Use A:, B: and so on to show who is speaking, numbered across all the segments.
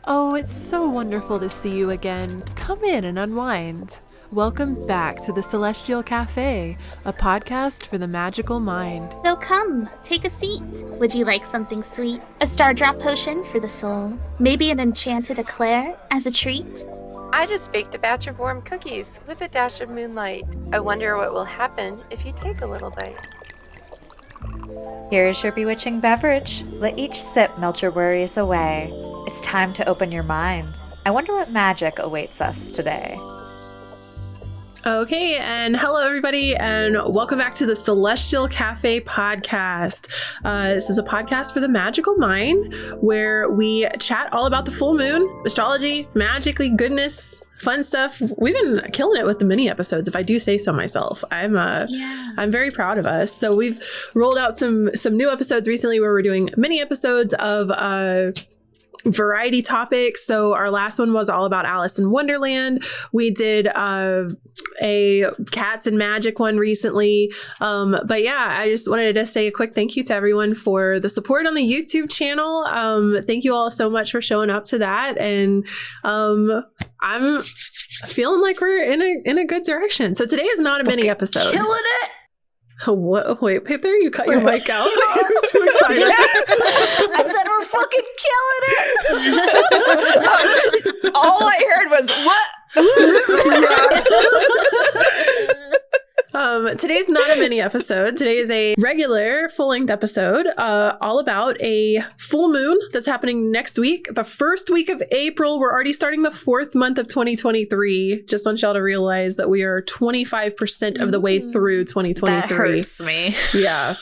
A: Oh, it's so wonderful to see you again. Come in and unwind. Welcome back to the Celestial Café, a podcast for the magical mind.
B: So come, take a seat. Would you like something sweet? A star drop potion for the soul? Maybe an enchanted eclair as a treat?
C: I just baked a batch of warm cookies with a dash of moonlight. I wonder what will happen if you take a little bite.
D: Here is your bewitching beverage. Let each sip melt your worries away. It's time to open your mind. I wonder what magic awaits us today.
A: Okay, and hello everybody, and welcome back to the Celestial Café Podcast. This is a podcast for the magical mind, where we chat all about the full moon, astrology, magically goodness, fun stuff. We've been killing it with the mini episodes, if I do say so myself. I'm very proud of us. So we've rolled out some new episodes recently where we're doing mini episodes of variety topics. So our last one was all about Alice in Wonderland. We did a cats and magic one recently. But yeah, I just wanted to say a quick thank you to everyone for the support on the YouTube channel. Thank you all so much for showing up to that. And I'm feeling like we're in a good direction. So today is not a mini episode.
E: Killing it.
A: What? Wait, there you cut your mic out. You're too excited.
E: I said we're fucking killing it.
C: All I heard was, what?
A: Today's not a mini episode. Today is a regular full-length episode, all about a full moon that's happening next week, the first week of April. We're already starting the fourth month of 2023. Just want y'all to realize that we are 25% of the way through 2023.
E: That hurts me.
A: Yeah.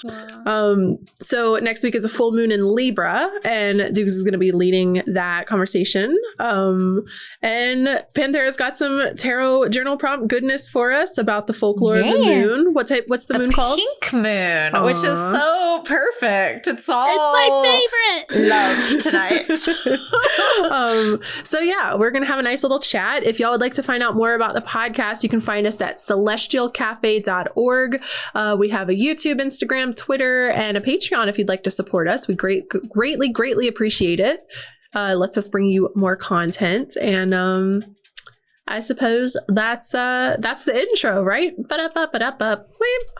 A: So next week is a full moon in Libra, and Dukes is going to be leading that conversation. And Panthera's got some tarot journal prompt goodness for us about the folklore of the moon. What's the moon called?
E: Pink moon, which is so perfect. It's
B: my favorite.
E: Love tonight.
A: So yeah, we're going to have a nice little chat. If y'all would like to find out more about the podcast, you can find us at celestialcafe.org. We have a YouTube, Instagram, Twitter, and a Patreon if you'd like to support us. We greatly appreciate it. Lets us bring you more content. And I suppose that's the intro, right?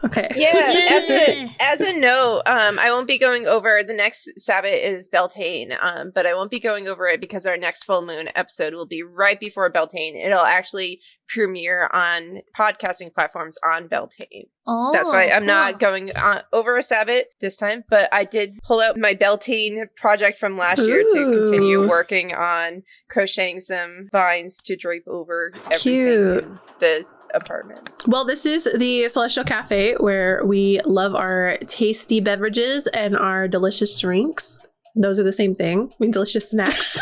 A: Okay.
C: Yeah. As a note, I won't be going over the next Sabbath is Beltane, but I won't be going over it because our next full moon episode will be right before Beltane. It'll actually premiere on podcasting platforms on Beltane.
B: Oh,
C: that's why I'm not going over a Sabbath this time, but I did pull out my Beltane project from last year to continue working on crocheting some vines to drape over everything in the apartment.
A: Well, this is the Celestial Cafe, where we love our tasty beverages and our delicious drinks. Those are the same thing. I mean, delicious snacks.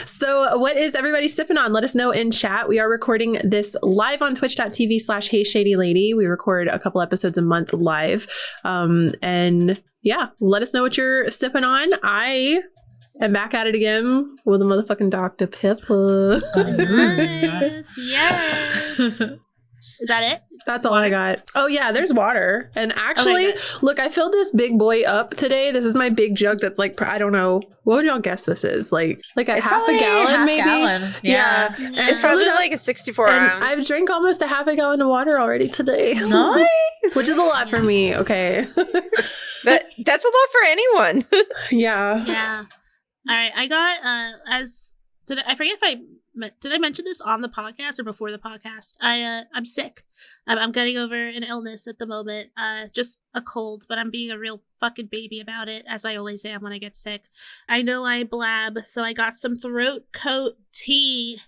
A: So what is everybody sipping on? Let us know in chat. We are recording this live on twitch.tv/HeyShadyLady. We record a couple episodes a month live. And yeah, let us know what you're sipping on. I am back at it again with a motherfucking Dr. Pepper.
B: Yes. Is that it?
A: That's all I got. Oh yeah, there's water. And actually, look, I filled this big boy up today. This is my big jug that's like, I don't know. What would y'all guess this is? Like a half a gallon, maybe? Yeah.
C: It's probably like a 64 ounce.
A: I've drank almost a half a gallon of water already today.
E: Nice.
A: Which is a lot for me. Okay.
C: That's a lot for anyone.
A: Yeah.
B: Yeah. All right. I got, I forget if did I mention this on the podcast or before the podcast? I'm sick. I'm getting over an illness at the moment. Just a cold, but I'm being a real fucking baby about it, as I always am when I get sick. I know I blab, so I got some throat coat tea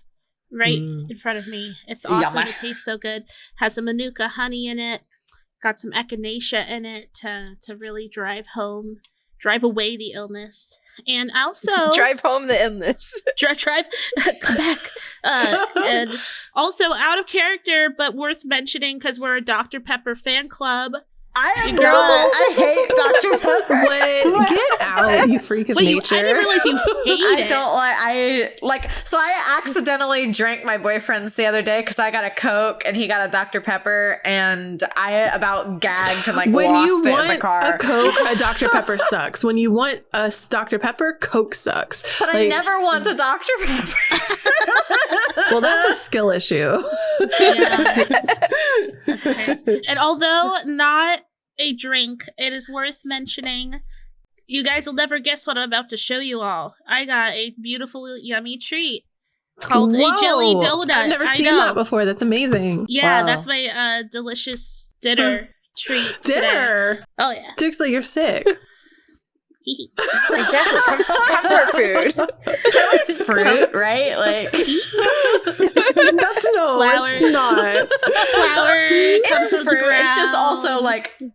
B: right in front of me. It's awesome. Yummy. It tastes so good. Has some manuka honey in it. Got some echinacea in it to really drive away the illness. And also
C: drive home the illness.
B: Drive come back. And also out of character, but worth mentioning because we're a Dr. Pepper fan club.
E: I hate Dr. Pepper.
A: Wait, get out, you freak of
B: Wait,
A: nature.
B: I didn't realize you hate it.
E: So I accidentally drank my boyfriend's the other day because I got a Coke and he got a Dr. Pepper, and I about gagged and
A: when
E: lost
A: you
E: it
A: want
E: in the car.
A: a Coke, a Dr. Pepper sucks. When you want a Dr. Pepper, Coke sucks.
E: But I never want a Dr. Pepper.
A: Well, that's a skill issue.
B: Yeah. That's crazy. And although not a drink, it is worth mentioning. You guys will never guess what I'm about to show you all. I got a beautiful, yummy treat called a jelly donut.
A: I've never seen that before. That's amazing.
B: Yeah,
E: Wow.
B: that's my delicious dinner treat.
A: Dinner.
B: Today. Oh yeah.
A: Dixie, you're sick.
C: Exactly. Comfort food.
E: Jelly's fruit, right?
A: That's it's not.
B: Flour.
E: It's fruit. It's just also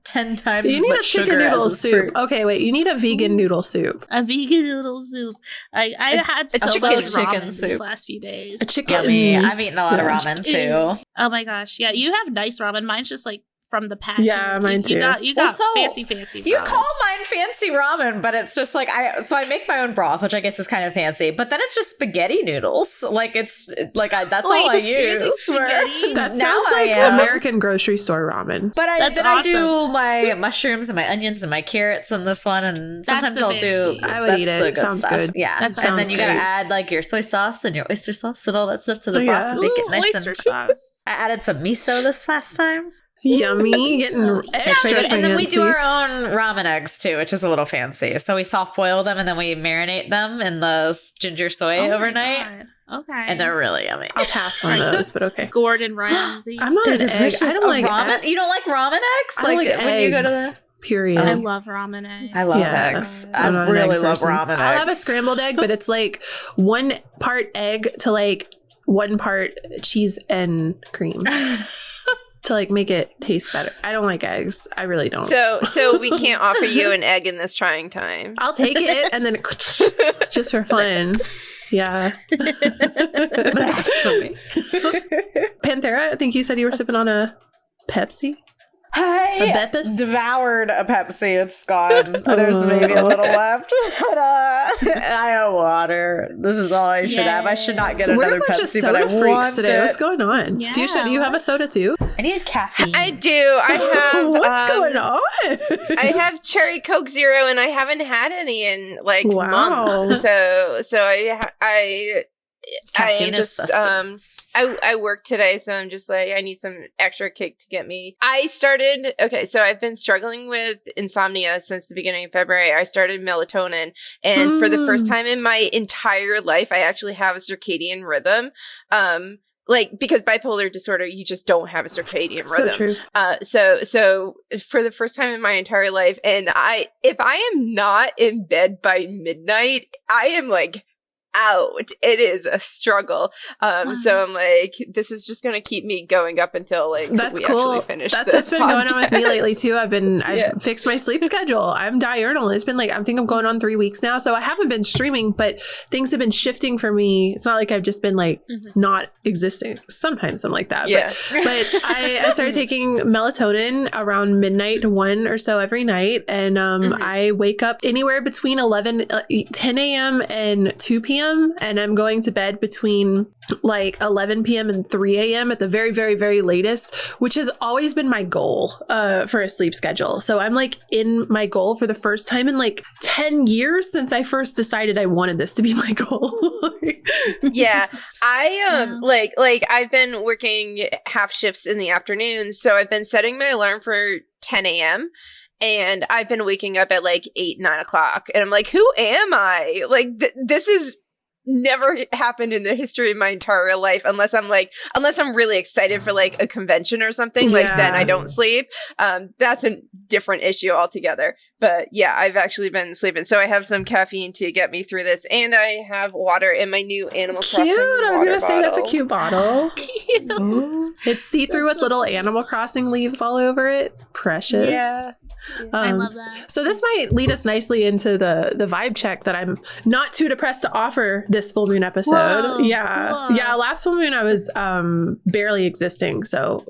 E: 10 times
A: You
E: as
A: need a
E: much
A: chicken
E: sugar
A: noodle
E: as
A: soup.
E: fruit.
A: Okay, wait. You need a vegan noodle soup.
B: A vegan noodle soup. I had so
E: chicken
B: much
E: chicken
B: ramen
E: soup.
B: these last few days.
A: A chicken.
E: Yummy. I've eaten a lot of ramen too.
B: Oh my gosh. Yeah, you have nice ramen. Mine's just from the pack.
A: Yeah, mine too.
B: You got
E: so
B: fancy
E: You
B: ramen.
E: call mine fancy ramen, but it's just I make my own broth, which I guess is kind of fancy. But then it's just spaghetti noodles. That's all I use.
A: That sounds like American grocery store ramen.
E: But
B: That's
E: I
B: awesome.
E: do my mushrooms and my onions and my carrots in this one, and
B: That's
E: sometimes
B: the
E: I'll do.
B: fancy.
A: I would
E: that's
A: eat it.
E: the good
A: Sounds
E: stuff.
A: good.
E: Yeah,
B: That
E: and
B: sounds
E: then you gotta
B: good.
E: add your soy sauce and your oyster sauce and all that stuff to the
A: Yeah.
E: broth to make it nice
B: oyster
E: and.
B: sauce.
E: I added some miso this last time.
A: Yummy. Getting extra fancy.
E: And then we do our own ramen eggs too, which is a little fancy. So we soft boil them and then we marinate them in the ginger soy
B: Oh my
E: overnight.
B: God. Okay.
E: And they're really yummy.
A: I'll pass on those, but okay.
B: Gordon Ramsay.
A: I'm not
E: They're
A: an egg.
E: delicious.
A: I don't like
E: ramen.
A: egg-
E: You don't like ramen eggs?
A: I don't like
E: when you go to
A: eggs,
E: the.
A: period.
B: I love ramen eggs.
E: I love
A: Yeah.
E: eggs.
A: I'm not
E: I
A: an
E: really
A: egg
E: love
A: person.
E: ramen eggs.
A: I'll have a scrambled egg, but it's 1 part egg to 1 part cheese and cream to make it taste better. I don't like eggs. I really don't.
C: So we can't offer you an egg in this trying time.
A: I'll take it and then just for fun. Yeah. Panthera, I think you said you were sipping on a Pepsi.
E: I
A: A Beppis?
E: devoured a Pepsi. It's gone. There's maybe a little left. But I have water. This is all I should have. I should not get
A: We're
E: another
A: a bunch of
E: Pepsi, but I
A: soda freaks
E: want
A: today.
E: it.
A: What's going on?
B: Yeah.
A: Fuchsia, do you have a soda too?
E: I need caffeine.
C: I do. I have.
A: What's going on?
C: I have cherry Coke Zero, and I haven't had any in
A: Wow.
C: months. So I
E: Caffeine
C: am
E: is
C: just
E: sustenance.
C: I work today, so I'm just I need some extra kick to get me. So I've been struggling with insomnia since the beginning of February. I started melatonin, and for the first time in my entire life, I actually have a circadian rhythm. Because bipolar disorder, you just don't have a circadian
A: So
C: rhythm.
A: true.
C: So for the first time in my entire life, and if I am not in bed by midnight, I am out. It is a struggle. So I'm this is just gonna keep me going up until
A: That's
C: we
A: cool.
C: actually finish.
A: That's what's been going on with me lately
C: podcast.
A: too. I've fixed my sleep schedule. I'm diurnal. It's been I think I'm going on 3 weeks now. So I haven't been streaming, but things have been shifting for me. It's not like I've just been not existing. Sometimes I'm like that.
C: Yeah.
A: But I started taking melatonin around midnight to 1 or so every night. And I wake up anywhere between 10 a.m. and 2 p.m. And I'm going to bed between 11 p.m. and 3 a.m. at the very, very, very latest, which has always been my goal for a sleep schedule. So I'm in my goal for the first time in 10 years since I first decided I wanted this to be my goal.
C: Yeah. I've been working half shifts in the afternoons, so I've been setting my alarm for 10 a.m. and I've been waking up at 8, 9 o'clock, and I'm who am I? This is never happened in the history of my entire life, unless I'm really excited for a convention or something.
A: Yeah.
C: Then I don't sleep. That's a different issue altogether. But yeah, I've actually been sleeping. So I have some caffeine to get me through this, and I have water in my new Animal Crossing
A: Cute. I was
C: water
A: gonna say that's a
C: bottle.
A: cute bottle.
B: Cute.
A: It's see-through with little Animal Crossing leaves all over it. Precious.
C: Yeah.
B: I love that.
A: So this might lead us nicely into the vibe check that I'm not too depressed to offer this full moon episode.
B: Whoa.
A: Yeah.
B: Whoa.
A: Yeah. Last full moon I was barely existing. So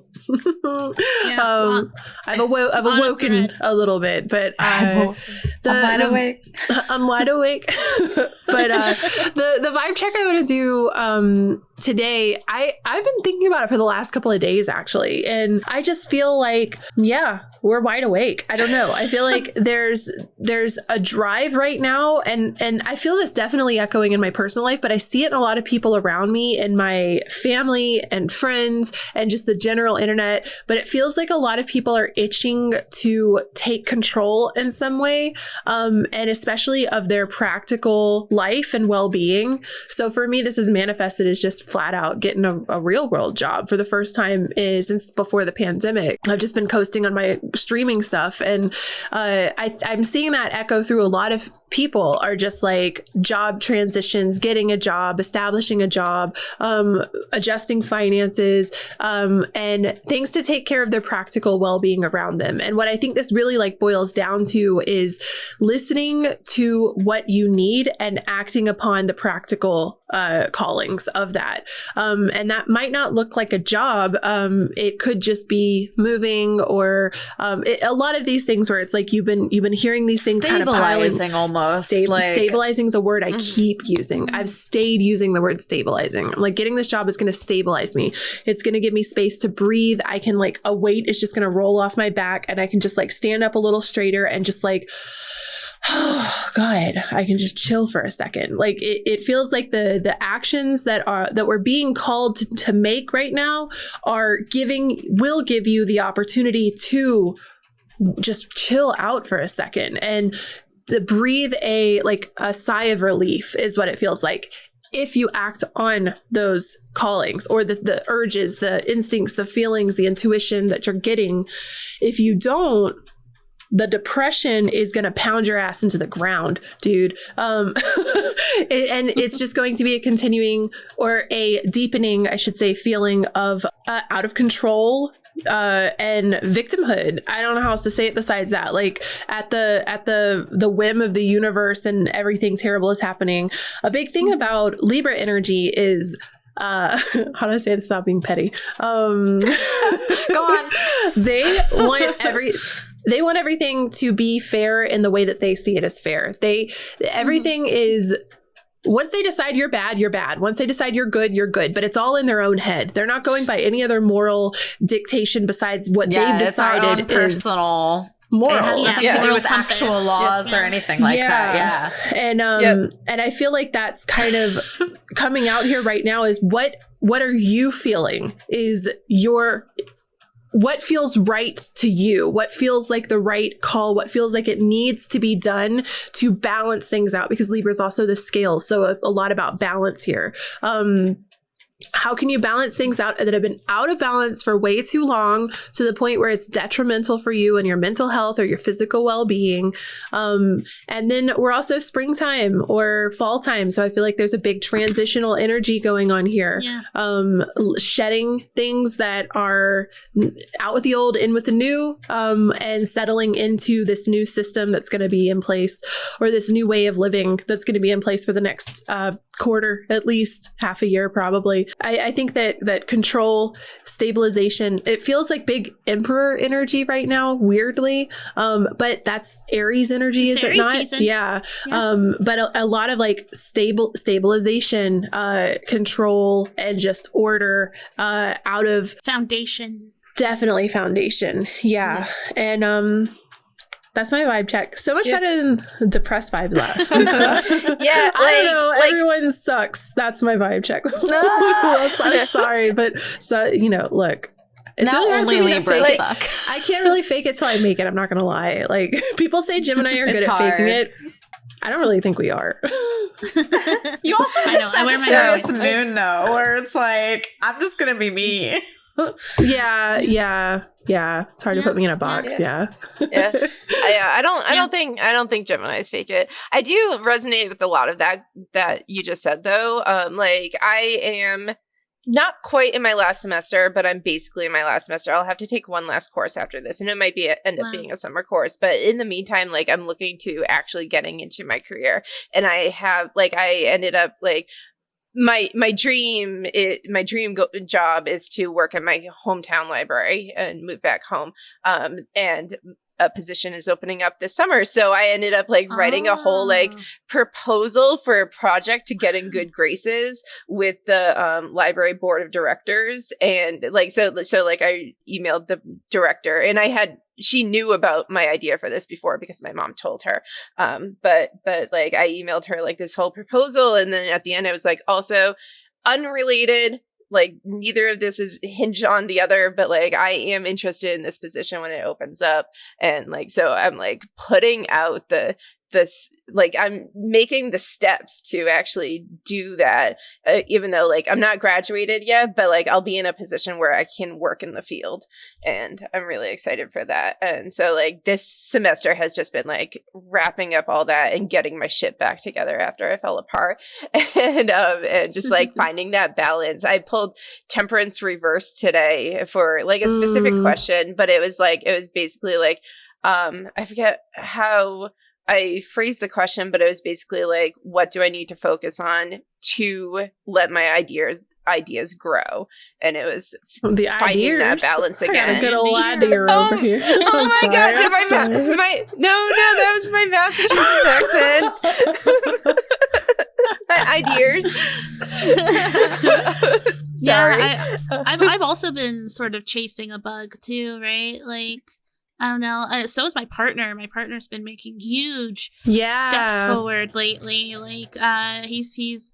B: Yeah,
A: I've awoken
B: thread.
A: a little bit, but
E: I'm wide awake.
A: I'm wide awake. But the vibe check I want to do today, I've been thinking about it for the last couple of days, actually. And I just feel like, yeah, we're wide awake. I don't know. I feel like there's a drive right now. And I feel this definitely echoing in my personal life, but I see it in a lot of people around me, in my family and friends and just the general internet. But it feels like a lot of people are itching to take control in some way, and especially of their practical life and well-being. So for me, this is manifested as just flat out getting a real world job for the first time since before the pandemic. I've just been coasting on my streaming stuff, and I'm seeing that echo through a lot of people are just like job transitions, getting a job, establishing a job, adjusting finances, and things to take care of their practical well-being around them. And what I think this really like boils down to is listening to what you need and acting upon the practical callings of that. And that might not look like a job. It could just be moving, or a lot of these things where it's like you've been hearing these things kind of piling.
E: Almost.
A: Stabilizing is a word I keep using. I've stayed using the word stabilizing. I'm like, getting this job is going to stabilize me. It's going to give me space to breathe. I can like, a weight is just going to roll off my back, and I can just like stand up a little straighter and just like, oh God, I can just chill for a second. Like it feels like the actions that we're being called to make right now will give you the opportunity to just chill out for a second and to breathe a sigh of relief is what it feels like. If you act on those callings or the urges, the instincts, the feelings, the intuition that you're getting, if you don't, the depression is going to pound your ass into the ground, dude. And it's just going to be a continuing or a deepening, I should say, feeling of out of control and victimhood. I don't know how else to say it besides that. Like at the whim of the universe and everything terrible is happening. A big thing about Libra energy is how do I say it without being petty? Go on. They want everything to be fair in the way that they see it as fair. Everything is, once they decide you're bad, you're bad. Once they decide you're good, you're good. But it's all in their own head. They're not going by any other moral dictation besides what they've decided is personal. Moral.
E: It has nothing to do with actual laws or anything like that. Yeah.
A: And I feel like that's kind of coming out here right now is what are you feeling? What feels right to you? What feels like the right call? What feels like it needs to be done to balance things out? Because Libra is also the scale. So a lot about balance here. How can you balance things out that have been out of balance for way too long to the point where it's detrimental for you and your mental health or your physical well-being? And then we're also springtime or fall time. So I feel like there's a big transitional energy going on here. Yeah. Shedding things that are out with the old, in with the new, and settling into this new system that's going to be in place, or this new way of living that's going to be in place for the next quarter, at least half a year, probably. I think that control, stabilization, it feels like big emperor energy right now, weirdly. But that's Aries energy, is it not? Season. Yeah. But a lot of like stabilization, control, and just order out of
B: foundation.
A: Definitely foundation. Yeah. And that's my vibe check. So much better than depressed vibes last.
C: Yeah,
A: I don't know. Everyone sucks. That's my vibe check. I'm sorry, but look. It's
E: not
A: really
E: only Libras suck.
A: I can't really fake it till I make it. I'm not gonna lie. Like, people say Gemini are good at faking it. I don't really think we are.
E: You also have Sagittarius moon though, where it's like, I'm just gonna be me.
A: Yeah. It's hard to put me in a box. Yeah.
C: I don't think Geminis fake it. I do resonate with a lot of that you just said though. Like, I am not quite in my last semester, but I'm basically in my last semester. I'll have to take one last course after this, and it might end up being a summer course. But in the meantime, like, I'm looking to actually getting into my career, and I ended up like. My dream job is to work at my hometown library and move back home. And a position is opening up this summer. So I ended up like writing a whole like proposal for a project to get in good graces with the library board of directors. And like, so like I emailed the director, and she knew about my idea for this before because my mom told her. But like I emailed her like this whole proposal. And then at the end I was like, also unrelated, like neither of this is hinged on the other, but like I am interested in this position when it opens up. And like, so I'm like putting out this, like I'm making the steps to actually do that, even though like I'm not graduated yet, but like I'll be in a position where I can work in the field, and I'm really excited for that. And so like this semester has just been like wrapping up all that and getting my shit back together after I fell apart, and just like finding that balance. I pulled Temperance Reverse today for like a specific question, but it was basically like I forget how I phrased the question, but it was basically like, what do I need to focus on to let my ideas grow? And it was
A: the
C: finding that balance again.
A: I got a good old idea over here.
C: Oh my god! That was my Massachusetts accent. My ideas. Sorry.
B: Yeah, I've also been sort of chasing a bug too, right? Like, I don't know. So is my partner. My partner's been making huge steps forward lately. Like, he's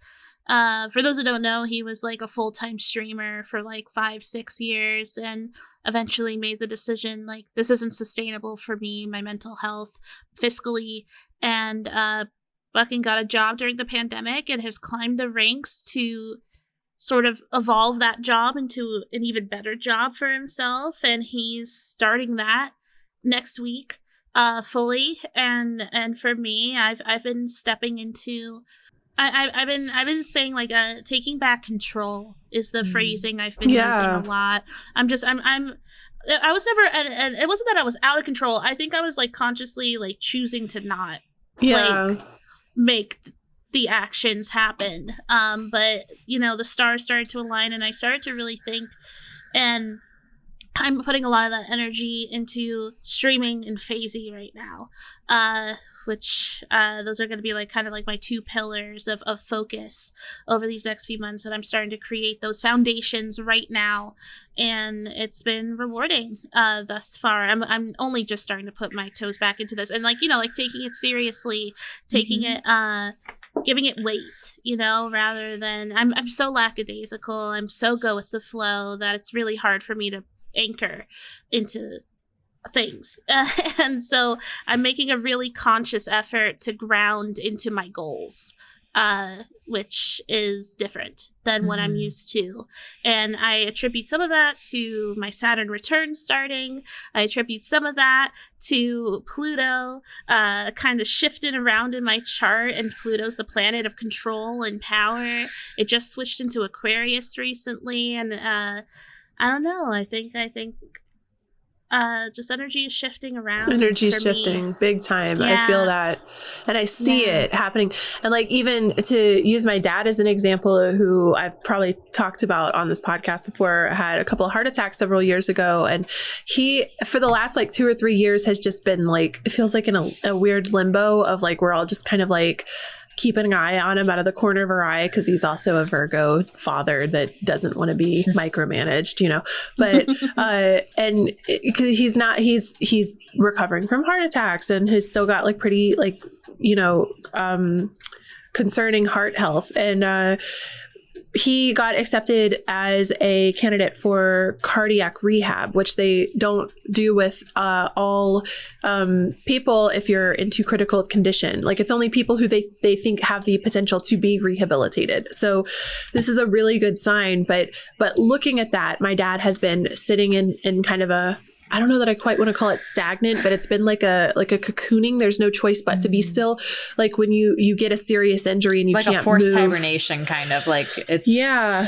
B: for those who don't know, he was like a full-time streamer for like 5-6 years, and eventually made the decision like, this isn't sustainable for me, my mental health, fiscally, and fucking got a job during the pandemic and has climbed the ranks to sort of evolve that job into an even better job for himself. And he's starting that next week fully, and for me, I've been stepping into I've been saying like taking back control is the phrasing I've been using a lot. I was never, and it wasn't that I was out of control. I think I was like consciously like choosing to not like make the actions happen. But you know, the stars started to align, and I started to really think, and I'm putting a lot of that energy into streaming and phasey right now, which those are going to be like kind of like my two pillars of focus over these next few months. And I'm starting to create those foundations right now, and it's been rewarding thus far. I'm only just starting to put my toes back into this, and like, you know, like taking it seriously, taking it giving it weight, you know, rather than I'm so lackadaisical, I'm so go with the flow that it's really hard for me to anchor into things. And so I'm making a really conscious effort to ground into my goals, which is different than what I'm used to. And I attribute some of that to my Saturn return starting. I attribute some of that to Pluto kind of shifting around in my chart, and Pluto's the planet of control and power. It just switched into Aquarius recently, and I don't know. I think just energy is shifting around.
A: Energy is shifting big time. I feel that, and I see it happening. And like, even to use my dad as an example, who I've probably talked about on this podcast before, had a couple of heart attacks several years ago, and he, for the last like 2 or 3 years, has just been like, it feels like in a weird limbo of like, we're all just kind of like keeping an eye on him out of the corner of our eye, because he's also a Virgo father that doesn't want to be micromanaged, you know. But and because he's recovering from heart attacks, and has still got like pretty like, you know, concerning heart health, and he got accepted as a candidate for cardiac rehab, which they don't do with all people if you're in too critical of condition. Like, it's only people who they think have the potential to be rehabilitated. So this is a really good sign. But looking at that, my dad has been sitting in kind of a, I don't know that I quite want to call it stagnant, but it's been like a cocooning. There's no choice but to be still. Like when you get a serious injury and you
E: like
A: can't
E: a forced
A: move.
E: hibernation, kind of like it's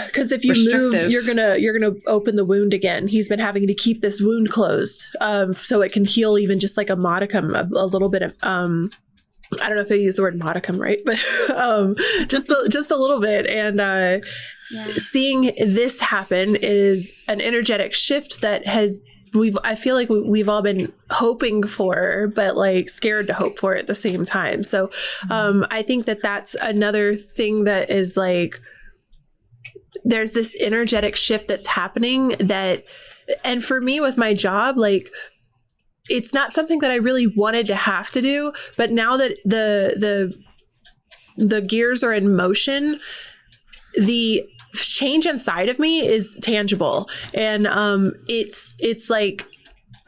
A: because if you move, you're gonna open the wound again. He's been having to keep this wound closed, so it can heal even just like a modicum, a little bit of. I don't know if I use the word modicum right, but just a little bit. And seeing this happen is an energetic shift that has I feel like we've all been hoping for, but like scared to hope for at the same time. So I think that that's another thing that is like, there's this energetic shift that's happening that, and for me with my job, like it's not something that I really wanted to have to do, but now that the gears are in motion, the change inside of me is tangible, and it's like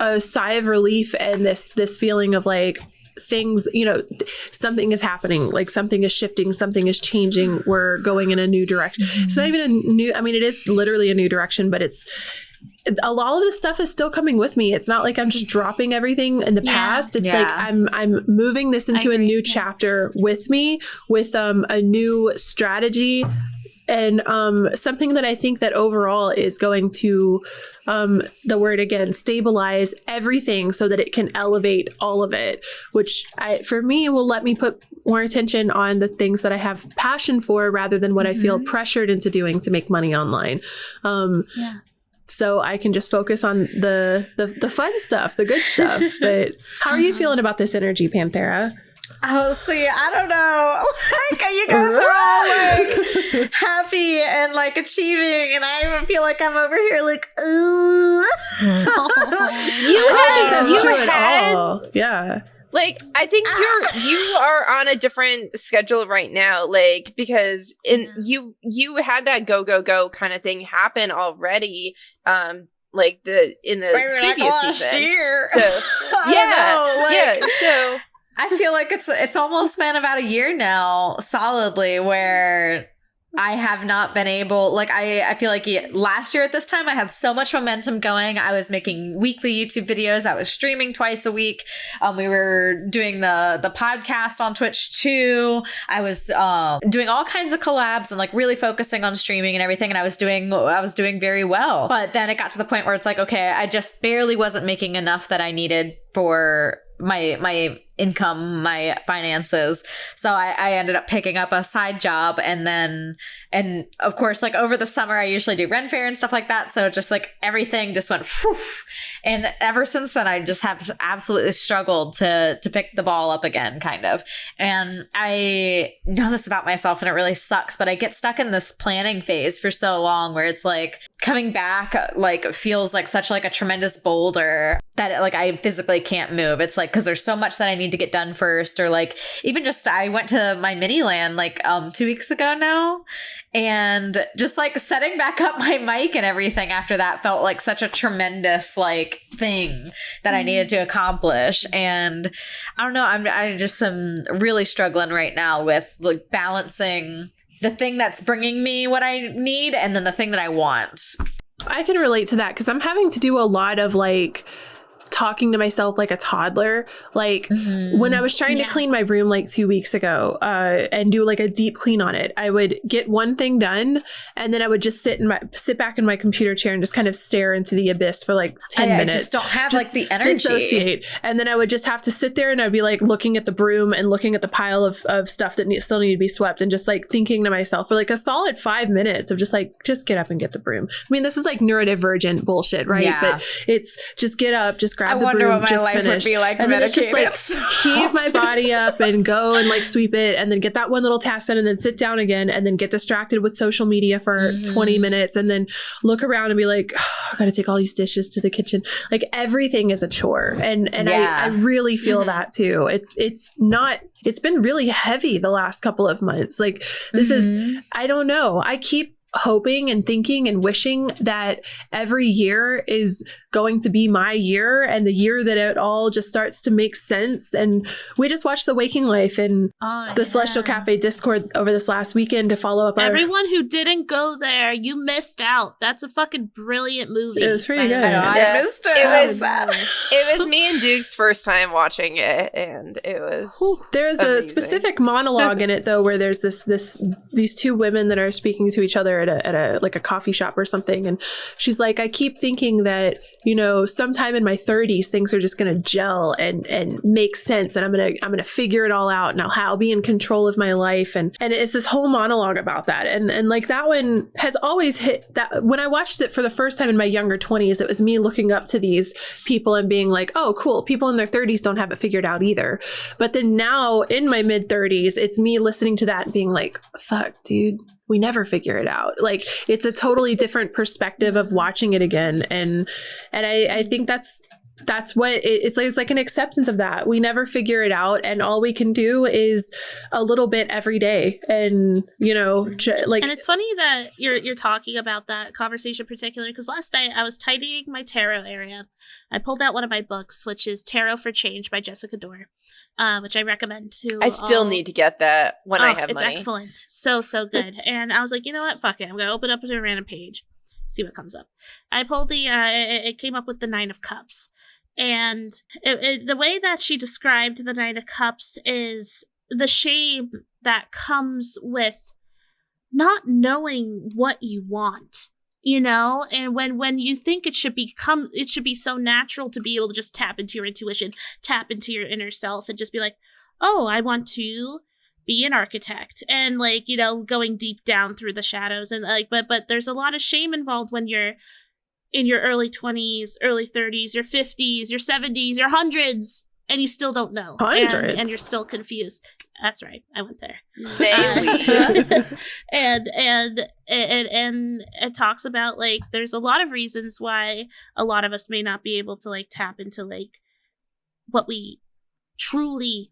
A: a sigh of relief, and this feeling of like things, you know, something is happening, like something is shifting, something is changing, we're going in a new direction. It's not even a new, I mean, it is literally a new direction, but it's a lot of this stuff is still coming with me. It's not like I'm just dropping everything in the past. It's like I'm moving this into a new chapter with me, with a new strategy, and something that I think that overall is going to, the word again, stabilize everything so that it can elevate all of it, which for me will let me put more attention on the things that I have passion for rather than what I feel pressured into doing to make money online. So I can just focus on the fun stuff, the good stuff. But how are you feeling about this energy, Panthera?
E: Oh, see, I don't know. Like, you guys are all like happy and like achieving, and I even feel like I'm over here like, ooh.
A: Yeah.
C: Like, I think you are on a different schedule right now, like, because you had that go kind of thing happen already, like in the previous season.
E: Year.
C: So so
E: I feel like it's almost been about a year now, solidly, where I have not been able, like, I feel like last year at this time, I had so much momentum going. I was making weekly YouTube videos. I was streaming twice a week. We were doing the podcast on Twitch too. I was doing all kinds of collabs and like really focusing on streaming and everything. And I was doing very well. But then it got to the point where it's like, okay, I just barely wasn't making enough that I needed for my income, my finances. So I ended up picking up a side job, and of course, like over the summer, I usually do Ren Fair and stuff like that. So just like everything just went poof. And ever since then, I just have absolutely struggled to pick the ball up again, kind of. And I know this about myself, and it really sucks, but I get stuck in this planning phase for so long where it's like coming back, like feels like such like a tremendous boulder that like I physically can't move. It's like, because there's so much that I need to get done first, or like even just I went to my mini land like 2 weeks ago now, and just like setting back up my mic and everything after that felt like such a tremendous like thing that I needed to accomplish. And I don't know, I just am really struggling right now with like balancing the thing that's bringing me what I need and then the thing that I want.
A: I can relate to that because I'm having to do a lot of like talking to myself like a toddler. Like when I was trying to clean my room like 2 weeks ago and do like a deep clean on it, I would get one thing done and then I would just sit back in my computer chair and just kind of stare into the abyss for like 10 minutes.
E: I just don't have like the energy.
A: Dissociate. And then I would just have to sit there and I'd be like looking at the broom and looking at the pile of stuff that still need to be swept and just like thinking to myself for like a solid 5 minutes of just like, just get up and get the broom. I mean, this is like neurodivergent bullshit, right? Yeah. But it's just get up, just grab the broom,
E: what my
A: just
E: life
A: finish.
E: Would be like,
A: and then it's just like heave my body up and go and like sweep it and then get that one little task done and then sit down again and then get distracted with social media for 20 minutes and then look around and be like, oh, I gotta take all these dishes to the kitchen. Like everything is a chore. And I really feel that too. It's been really heavy the last couple of months. Like this is, I don't know. I keep hoping and thinking and wishing that every year is going to be my year and the year that it all just starts to make sense. And we just watched The Waking Life and the Celestial Café Discord over this last weekend to follow up.
B: Everyone who didn't go there, you missed out. That's a fucking brilliant movie.
A: It was pretty good.
E: I missed it.
C: It was me and Duke's first time watching it, and it was
A: there's amazing. A specific monologue in it though where there's these two women that are speaking to each other at a like a coffee shop or something, and she's like, I keep thinking that sometime in my 30s, things are just going to gel and make sense. And I'm going to figure it all out, and I'll be in control of my life. And it's this whole monologue about that. And like that one has always hit that. When I watched it for the first time in my younger 20s, it was me looking up to these people and being like, oh, cool. People in their 30s don't have it figured out either. But then now in my mid 30s, it's me listening to that and being like, fuck, dude, we never figure it out. Like, it's a totally different perspective of watching it again. And I think that's what it's like an acceptance of that. We never figure it out. And all we can do is a little bit every day. And, and
B: it's funny that you're talking about that conversation in particular, because last night I was tidying my tarot area. I pulled out one of my books, which is Tarot for Change by Jessica Dore, which I recommend to
C: I still need to get that when I have
B: it's
C: money.
B: It's excellent. So good. And I was like, you know what? Fuck it. I'm going to open up to a random page, see what comes up. I pulled it came up with the 9 of Cups. And the way that she described the 9 of Cups is the shame that comes with not knowing what you want, and when you think it should be so natural to be able to just tap into your intuition, tap into your inner self, and just be like, oh, I want to be an architect, and like, going deep down through the shadows, and like, but there's a lot of shame involved when you're in your early 20s, early 30s, your 50s, your 70s, your hundreds, and you still don't know.
A: Hundreds.
B: And you're still confused. That's right. I went there. And it talks about, like, there's a lot of reasons why a lot of us may not be able to, like, tap into, like, what we truly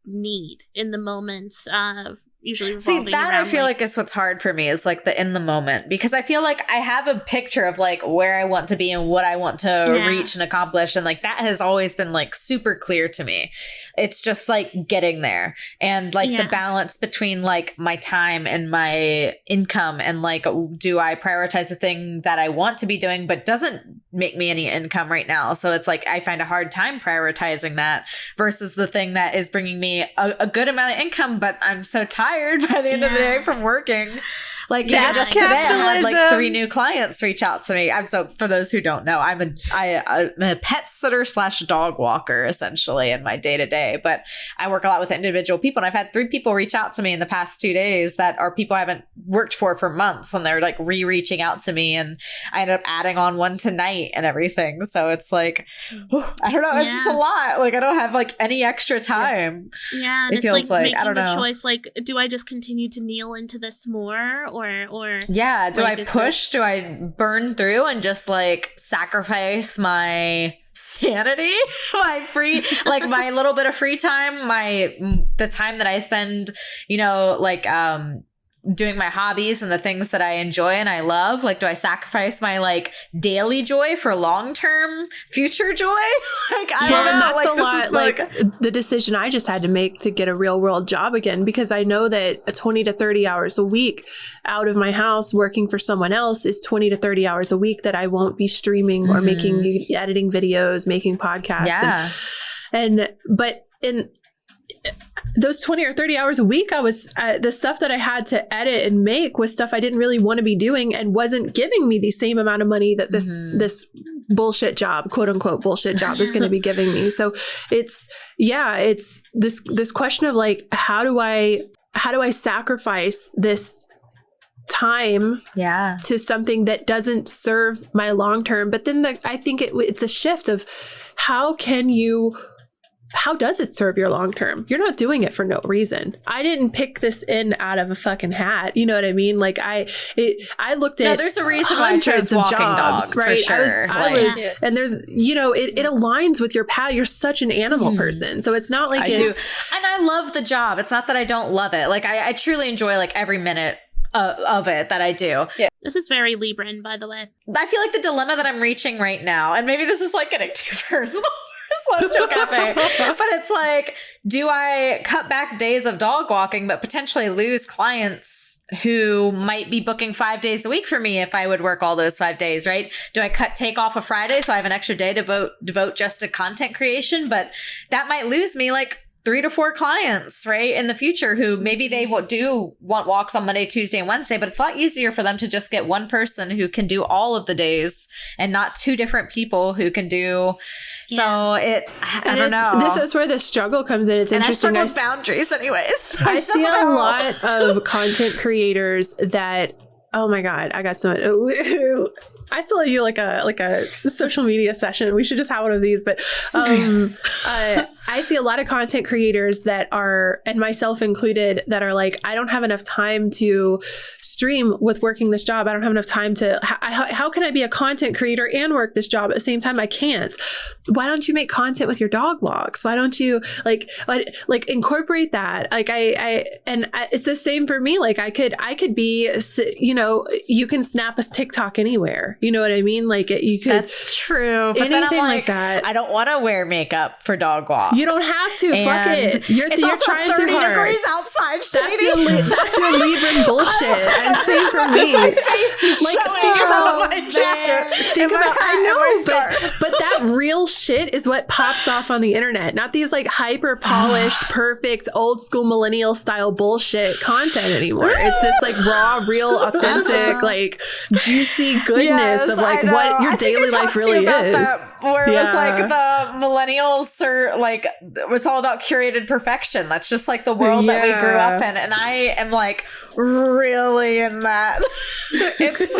B: need in the moments of usually revolving
E: that
B: around,
E: I feel like is what's hard for me, is like the in the moment, because I feel like I have a picture of like where I want to be and what I want to reach and accomplish, and like that has always been like super clear to me. It's just like getting there, and like the balance between like my time and my income, and like, do I prioritize the thing that I want to be doing but doesn't make me any income right now? So it's like I find a hard time prioritizing that versus the thing that is bringing me a good amount of income, but I'm so tired by the end of the day from working. Like, even just today, I had like 3 new clients reach out to me. So for those who don't know, I'm a pet sitter / dog walker essentially in my day to day, but I work a lot with individual people, and I've had 3 people reach out to me in the past 2 days that are people I haven't worked for months, and they're like reaching out to me, and I ended up adding on one tonight and everything. So it's like, I don't know, it's just a lot. Like, I don't have like any extra time.
B: Yeah, and
E: it
B: it's
E: feels like
B: making
E: I don't know.
B: the choice, like, do I just continue to kneel into this more, or
E: do I push? Do I burn through and just like sacrifice my sanity, my free, like my little bit of free time, the time that I spend, like doing my hobbies and the things that I enjoy and I love? Like, do I sacrifice my like daily joy for long-term future joy? Like, I don't know.
A: That's
E: like,
A: a lot. Like the decision I just had to make to get a real world job again, because I know that 20 to 30 hours a week out of my house working for someone else is 20 to 30 hours a week that I won't be streaming or editing videos, making podcasts.
E: Yeah.
A: But in those 20 or 30 hours a week, I was the stuff that I had to edit and make was stuff I didn't really want to be doing and wasn't giving me the same amount of money that this bullshit job, quote unquote bullshit job, is going to be giving me. So it's this question of like, how do I sacrifice this time to something that doesn't serve my long term? But then I think it's a shift of how does it serve your long term? You're not doing it for no reason. I didn't pick this out of a fucking hat. You know what I mean? Like I looked at
E: there's a reason why I chose walking dogs, right? For sure.
A: And there's it aligns with your path. You're such an animal person, so it's not like
E: I do. And I love the job. It's not that I don't love it. Like I truly enjoy like every minute of it that I do.
C: Yeah.
B: This is very Libran, by the way.
E: I feel like the dilemma that I'm reaching right now, and maybe this is like getting too personal for Celestial Cafe, but it's like, do I cut back days of dog walking but potentially lose clients who might be booking 5 days a week for me if I would work all those 5 days, right? Do I take off a Friday so I have an extra day to devote just to content creation? But that might lose me like 3 to 4 clients, right, in the future who maybe they do want walks on Monday, Tuesday, and Wednesday, but it's a lot easier for them to just get one person who can do all of the days and not 2 different people who can do. So I don't know.
A: This is where the struggle comes in. It's interesting.
E: I struggle with boundaries anyways.
A: I see a lot of content creators that, oh my God, I got so much. I still owe you like a social media session. We should just have one of these. But I see a lot of content creators that are, and myself included, that are like, I don't have enough time to stream with working this job. I don't have enough time to, how can I be a content creator and work this job at the same time? I can't. Why don't you make content with your dog walks? Why don't you like incorporate that? Like it's the same for me. Like I could be, you can snap a TikTok anywhere. You know what I mean? Like you could.
E: That's true. But then I'm like that. I don't want to wear makeup for dog walks.
A: You don't have to. Fuck it. You're trying too hard.
E: 30 degrees outside.
A: That's your Libran bullshit. I say for me.
E: My face is
A: like
E: think about my jacket.
A: Think about. I know, but that real shit is what pops off on the internet. Not these like hyper polished, perfect, old school millennial style bullshit content anymore. It's this like raw, real, authentic, like juicy goodness of like what your daily life really is.
E: Where it was like the millennials are like, it's all about curated perfection. That's just like the world that we grew up in. And I am like really in that. It's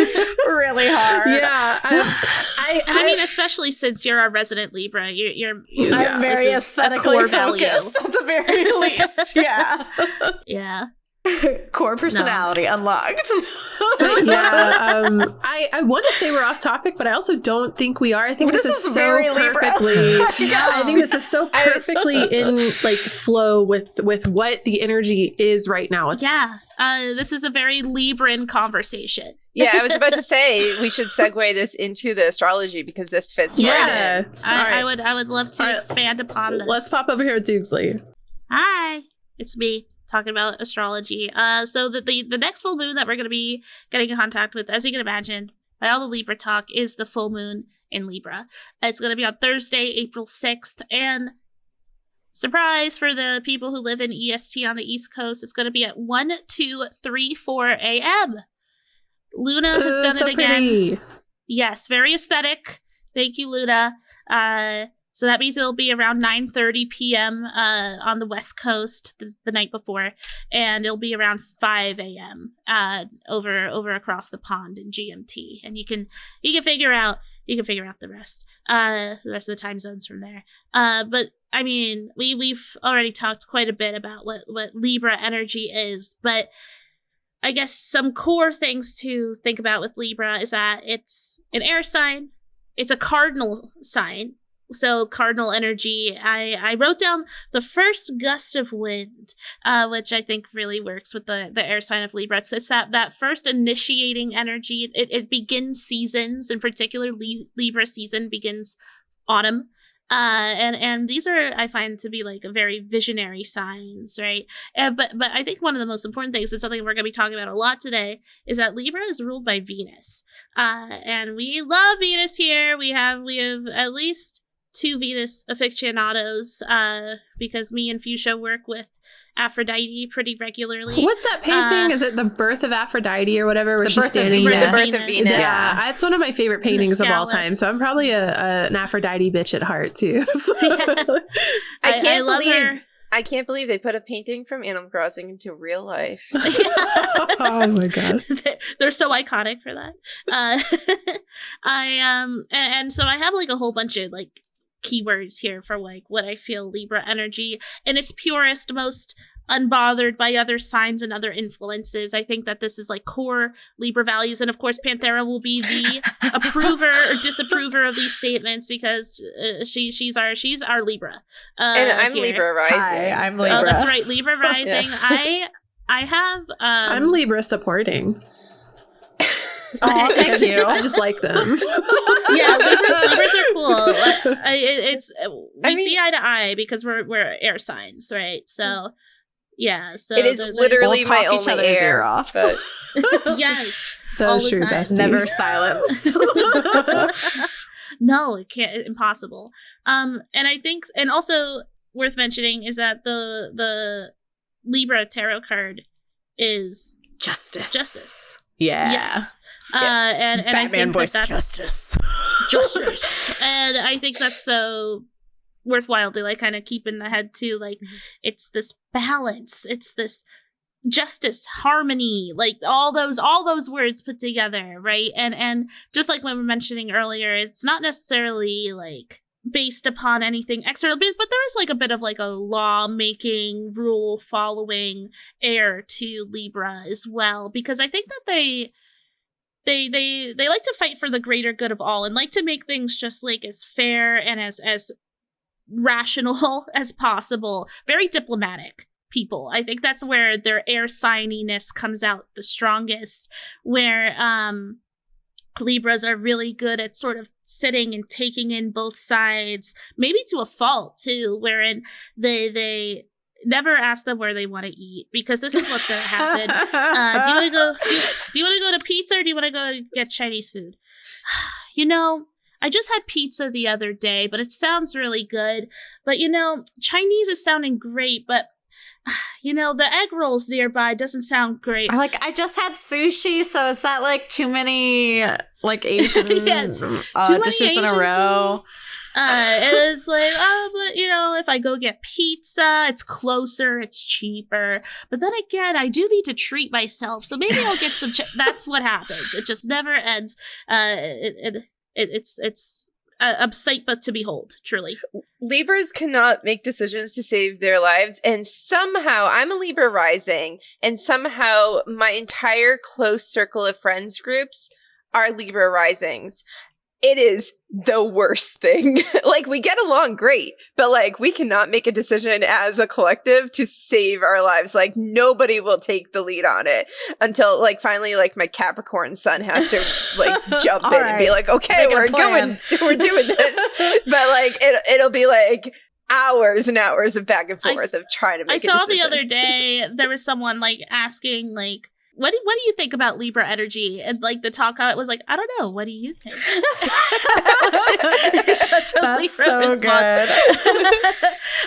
E: really hard.
B: Yeah. I mean, especially since you're a resident Libra,
E: I'm very aesthetically focused at the very least. Yeah.
B: Yeah.
E: Core personality unlocked.
A: I want to say we're off topic, but I also don't think we are. I think this is so perfectly. I think this is so perfectly in like flow with what the energy is right now.
B: Yeah. This is a very Libran conversation.
C: Yeah, I was about to say we should segue this into the astrology because this fits right in.
B: I would love to expand upon this.
A: Let's pop over here with Doogsley.
B: Hi, it's me talking about astrology. So the next full moon that we're going to be getting in contact with, as you can imagine, by all the Libra talk, is the full moon in Libra. It's going to be on Thursday, April 6th, and surprise for the people who live in EST on the East Coast, it's going to be at 1:34 a.m. Luna has done it again.
A: Pretty.
B: Yes, very aesthetic. Thank you, Luna. So that means it'll be around 9:30 p.m. On the West Coast the night before, and it'll be around 5 a.m. Over across the pond in GMT, and you can figure out the rest of the time zones from there. But I mean, we've already talked quite a bit about what Libra energy is, but I guess some core things to think about with Libra is that it's an air sign, it's a cardinal sign. So cardinal energy, I wrote down the first gust of wind, which I think really works with the air sign of Libra. It's that first initiating energy. It begins seasons, in particular Libra season begins autumn. And these are, I find, to be like a very visionary signs, right? But I think one of the most important things, and something we're going to be talking about a lot today, is that Libra is ruled by Venus. And we love Venus here. We have at least 2 Venus aficionados, because me and Fuchsia work with Aphrodite pretty regularly.
A: What's that painting? Is it The Birth of Aphrodite or whatever, where she's standing
C: there? The Birth of Venus.
A: Yeah, it's one of my favorite paintings of all time. So I'm probably an Aphrodite bitch at heart too.
C: I can't believe they put a painting from Animal Crossing into real life.
A: Oh my god,
B: they're so iconic for that. And so I have like a whole bunch of like keywords here for like what I feel Libra energy in its purest, most unbothered by other signs and other influences. I think that this is like core Libra values, and of course Panthera will be the approver or disapprover of these statements because she's our Libra.
C: And I'm here. Libra rising.
E: Hi, I'm Libra.
B: Oh, that's right, Libra rising.
C: Yes.
B: I have
A: I'm Libra supporting.
E: Oh, thank you.
A: I just like them.
B: Yeah, Libras are cool. We see eye to eye because we're air signs, right? So yeah, so
C: it is literally
E: we'll
C: my
E: only
C: only air
E: off.
C: But
B: yes,
A: so true, bestie.
E: Never silence.
B: No, it can't. Impossible. And I think, and also worth mentioning is that the Libra tarot card is
E: Justice. Yeah.
B: Yes. And
E: Batman
B: I think
E: voice
B: that's
E: justice.
B: And I think that's so worthwhile to like kind of keep in the head too. Like it's this balance. It's this justice, harmony, like all those words put together, right? And just like we were mentioning earlier, it's not necessarily like based upon anything external, but there is like a bit of like a law-making, rule-following air to Libra as well, because I think that they like to fight for the greater good of all and like to make things just like as fair and as rational as possible. Very diplomatic people. I think that's where their air signiness comes out the strongest, where Libras are really good at sort of sitting and taking in both sides, maybe to a fault too, wherein they never ask them where they want to eat, because this is what's going to happen. Do you want to go? Do you want to go to pizza, or do you want to go get Chinese food? You know, I just had pizza the other day, but it sounds really good. But you know, Chinese is sounding great, but you know, the egg rolls nearby doesn't sound great.
E: Or like, I just had sushi, so is that like too many like Asian dishes in a row?
B: And it's like, oh, but you know, if I go get pizza, it's closer, it's cheaper. But then again, I do need to treat myself, so maybe I'll get some. That's what happens. It just never ends. It's a sight but to behold, truly.
C: Libras cannot make decisions to save their lives, and somehow I'm a Libra rising, and somehow my entire close circle of friends groups are Libra risings. It is the worst thing. Like, we get along great, but like, we cannot make a decision as a collective to save our lives. Like, nobody will take the lead on it until like finally like my Capricorn sun has to like jump in and be like, okay, we're doing this. But like, it'll be like hours and hours of back and forth of trying to make a decision.
B: I saw the other day, there was someone like asking like, what do you think about Libra energy? And like the talk on it was like, I don't know. What do you think? It's such a
E: That's
B: Libra
E: so
B: response.
E: good.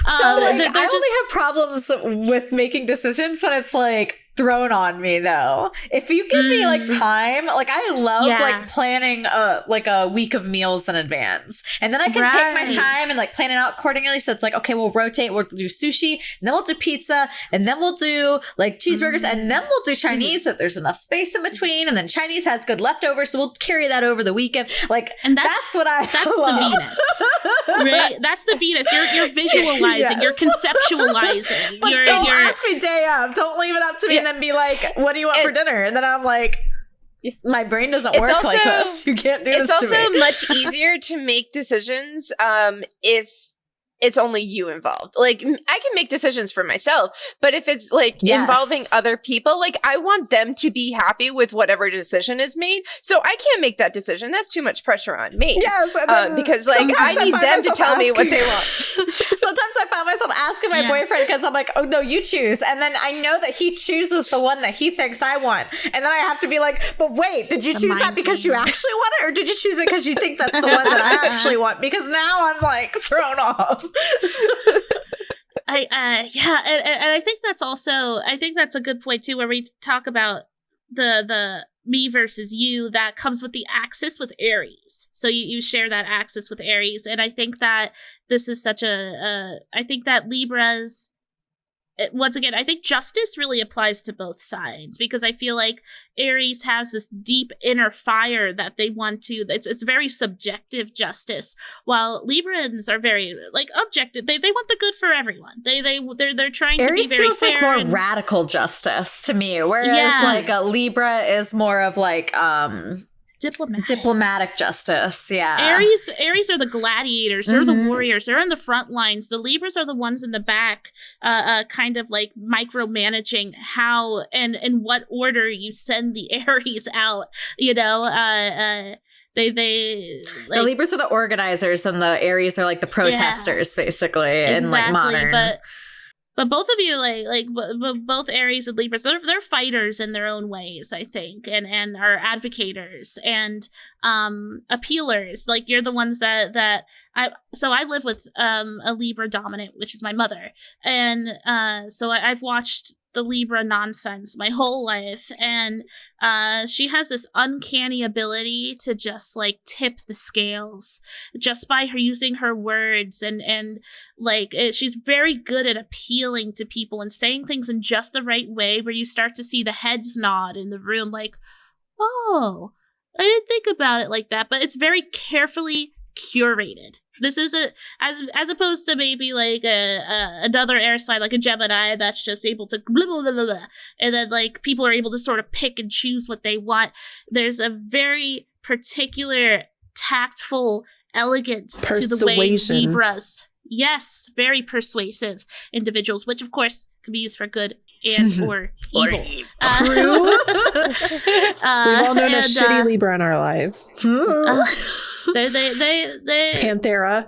E: So like, I only have problems with making decisions when it's like thrown on me, though. If you give me like time, like I love like planning a week of meals in advance, and then I can take my time and like plan it out accordingly. So it's like, okay, we'll rotate, we'll do sushi, and then we'll do pizza, and then we'll do like cheeseburgers, and then we'll do Chinese so that there's enough space in between, and then Chinese has good leftovers, so we'll carry that over the weekend. Like, and that's what I love.
B: The Venus, right? That's the Venus. You're visualizing, you're conceptualizing.
E: But don't ask me day of. Don't leave it up to me. And then be like, what do you want for dinner? And then I'm like, my brain doesn't work like this. You can't do this to me.
C: It's also much easier to make decisions if it's only you involved. Like, I can make decisions for myself, but if it's like involving other people, like I want them to be happy with whatever decision is made. So I can't make that decision. That's too much pressure on me.
E: Yes,
C: because like I need them to tell me what they want.
E: Sometimes I find myself asking my boyfriend, because I'm like, oh no, you choose. And then I know that he chooses the one that he thinks I want. And then I have to be like, but wait, did you choose that because you actually want it? Or did you choose it because you think that's the one that I actually want? Because now I'm like thrown off.
B: And I think that's also, I think that's a good point too, where we talk about the me versus you that comes with the axis with Aries. So you share that axis with Aries, and I think that this is such I think that Libras, once again, I think justice really applies to both sides, because I feel like Aries has this deep inner fire that they want to, it's very subjective justice, while Librans are very like objective. They want the good for everyone. They're trying
E: Aries
B: to be very
E: feels
B: fair,
E: like more radical justice to me, whereas like a Libra is more of like diplomatic justice.
B: Aries are the gladiators. They're the warriors. They're in the front lines. The Libras are the ones in the back, kind of like micromanaging how and in what order you send the Aries out. You know, they like,
E: the Libras are the organizers, and the Aries are like the protesters, basically, in like modern.
B: But both of you, both Aries and Libras, they're fighters in their own ways, I think, and are advocators and appealers. Like, you're the ones that I live with a Libra dominant, which is my mother, and so I've watched the Libra nonsense my whole life, and she has this uncanny ability to just like tip the scales just by her using her words, and she's very good at appealing to people and saying things in just the right way where you start to see the heads nod in the room, like, oh, I didn't think about it like that. But it's very carefully curated. This is as opposed to maybe like another air sign, like a Gemini, that's just able to blah, blah, blah, blah, and then like people are able to sort of pick and choose what they want. There's a very particular tactful elegance to the way Libras, yes, very persuasive individuals, which of course can be used for good and or evil.
A: True. We've all known a shitty Libra in our lives.
B: They
A: Panthera.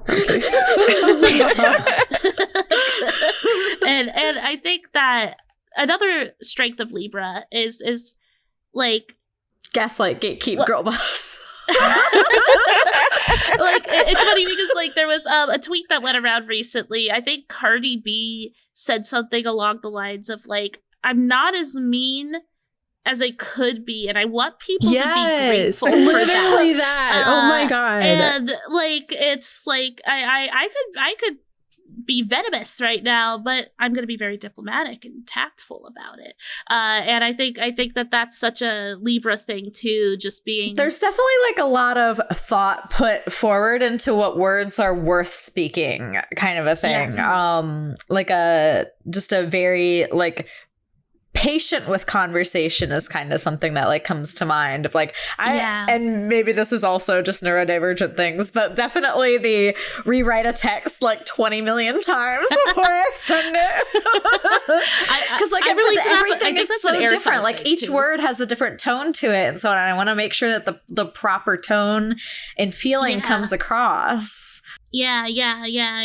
B: and I think that another strength of Libra is like
E: gaslight, gatekeep, girl boss.
B: Like, it's funny because like there was a tweet that went around recently. I think Cardi B said something along the lines of like, I'm not as mean as I could be, and I want people to be grateful for
A: literally that. Oh my god.
B: And like, it's like I could be venomous right now, but I'm going to be very diplomatic and tactful about it. And I think that that's such a Libra thing too, just being...
E: There's definitely like a lot of thought put forward into what words are worth speaking, kind of a thing. Yes. Like just a very like patient with conversation is kind of something that like comes to mind of like and maybe this is also just neurodivergent things, but definitely the rewrite a text like 20 million times before I send it, because like everything is so different. Like each word has a different tone to it, and so I want to make sure that the proper tone and feeling comes across.
B: Yeah.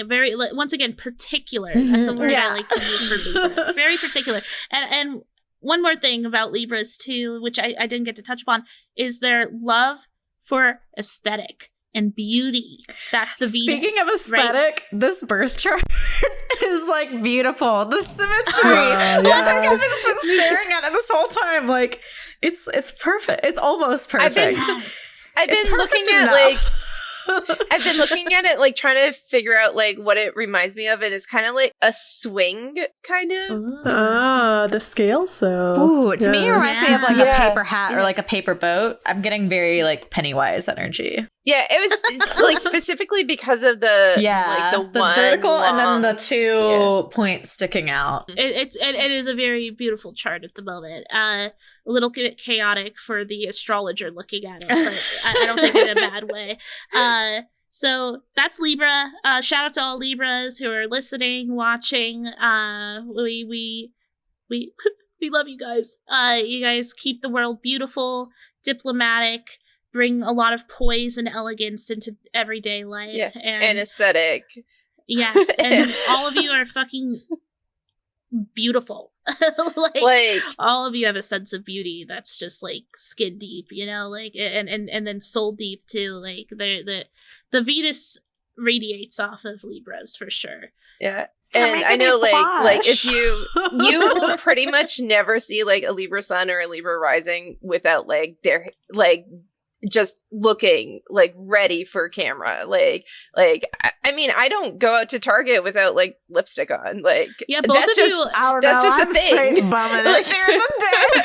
B: Very, once again, particular. That's a word I like to use for Libra. Very particular. And one more thing about Libras too, which I didn't get to touch upon, is their love for aesthetic and beauty. That's the Venus.
E: Speaking of aesthetic, this birth chart is like beautiful. The symmetry. Like I've just been staring at it this whole time. Like it's perfect. It's almost perfect.
C: I've been looking at like I've been looking at it, like trying to figure out like what it reminds me of. It is kind of like a swing, kind of.
A: The scales though.
E: Ooh, to me it reminds me of like a paper hat or like a paper boat. I'm getting very like Pennywise energy.
C: Yeah, it was like specifically because of the
E: the
C: one
E: vertical
C: long,
E: and then the two points sticking out.
B: It is a very beautiful chart at the moment. A little bit chaotic for the astrologer looking at it, but I don't think in a bad way. So that's Libra. Shout out to all Libras who are listening, watching. We love you guys. You guys keep the world beautiful, diplomatic, bring a lot of poise and elegance into everyday life,
C: and aesthetic.
B: Yes, and all of you are fucking beautiful. like all of you have a sense of beauty that's just like skin deep, you know, like and then soul deep too. Like the Venus radiates off of Libras for sure.
C: Yeah. And I know like if you pretty much never see like a Libra sun or a Libra rising without like their like just looking like ready for camera. Like I mean, I don't go out to Target without like lipstick on. Like
B: both
C: that's
B: of
C: just,
B: you.
C: That's just
E: I'm
C: a thing.
E: Straight bumming like during the day.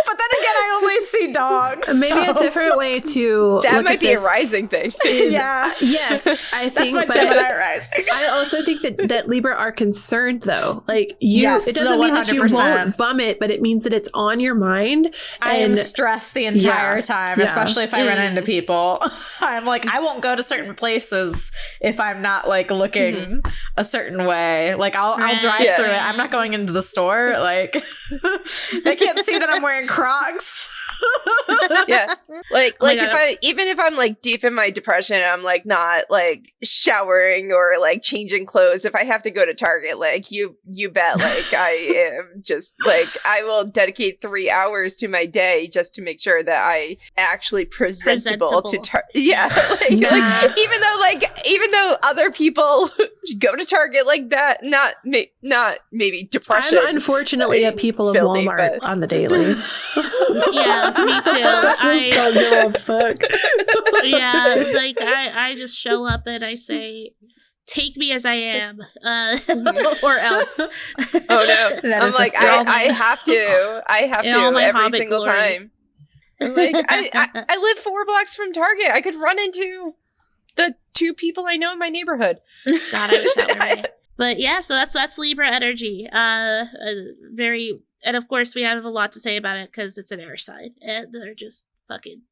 E: But then again, I only see dogs.
A: Maybe a different way to
C: that
A: look
C: might
A: at
C: be
A: this
C: a rising thing.
A: Yes, I think
E: that's my Gemini rising.
A: I also think that Libra are concerned though. Like it doesn't mean that you won't bum it, but it means that it's on your mind.
E: I am stressed the entire time, especially if I run into people. I'm like, I won't go to certain places if I'm not like looking a certain way. Like I'll drive through it. I'm not going into the store. Like they can't see that I'm wearing Crocs.
C: Yeah. Like
B: Oh my
C: if I'm like deep in my depression, I'm like not like showering or like changing clothes. If I have to go to Target, like you bet, like I am just like, I will dedicate 3 hours to my day just to make sure that I actually presentable. to Target. Yeah. Like, even though other people go to Target like that, not maybe depression.
A: I'm unfortunately a people of
C: filthy,
A: Walmart
C: but-
A: on the daily.
B: Yeah, me too.
A: I don't give a fuck.
B: Yeah, like I just show up and I say, "Take me as I am," or else.
C: Oh no!
E: That
C: I'm
E: is
C: like, I have to
B: In all my
C: every
B: Hobbit
C: single
B: glory.
C: time. I'm like, I live 4 blocks from Target. I could run into the 2 people I know in my neighborhood.
B: God, I wish that were me. But yeah, so that's Libra energy. Very, and of course we have a lot to say about it because it's an air sign, and they're just fucking.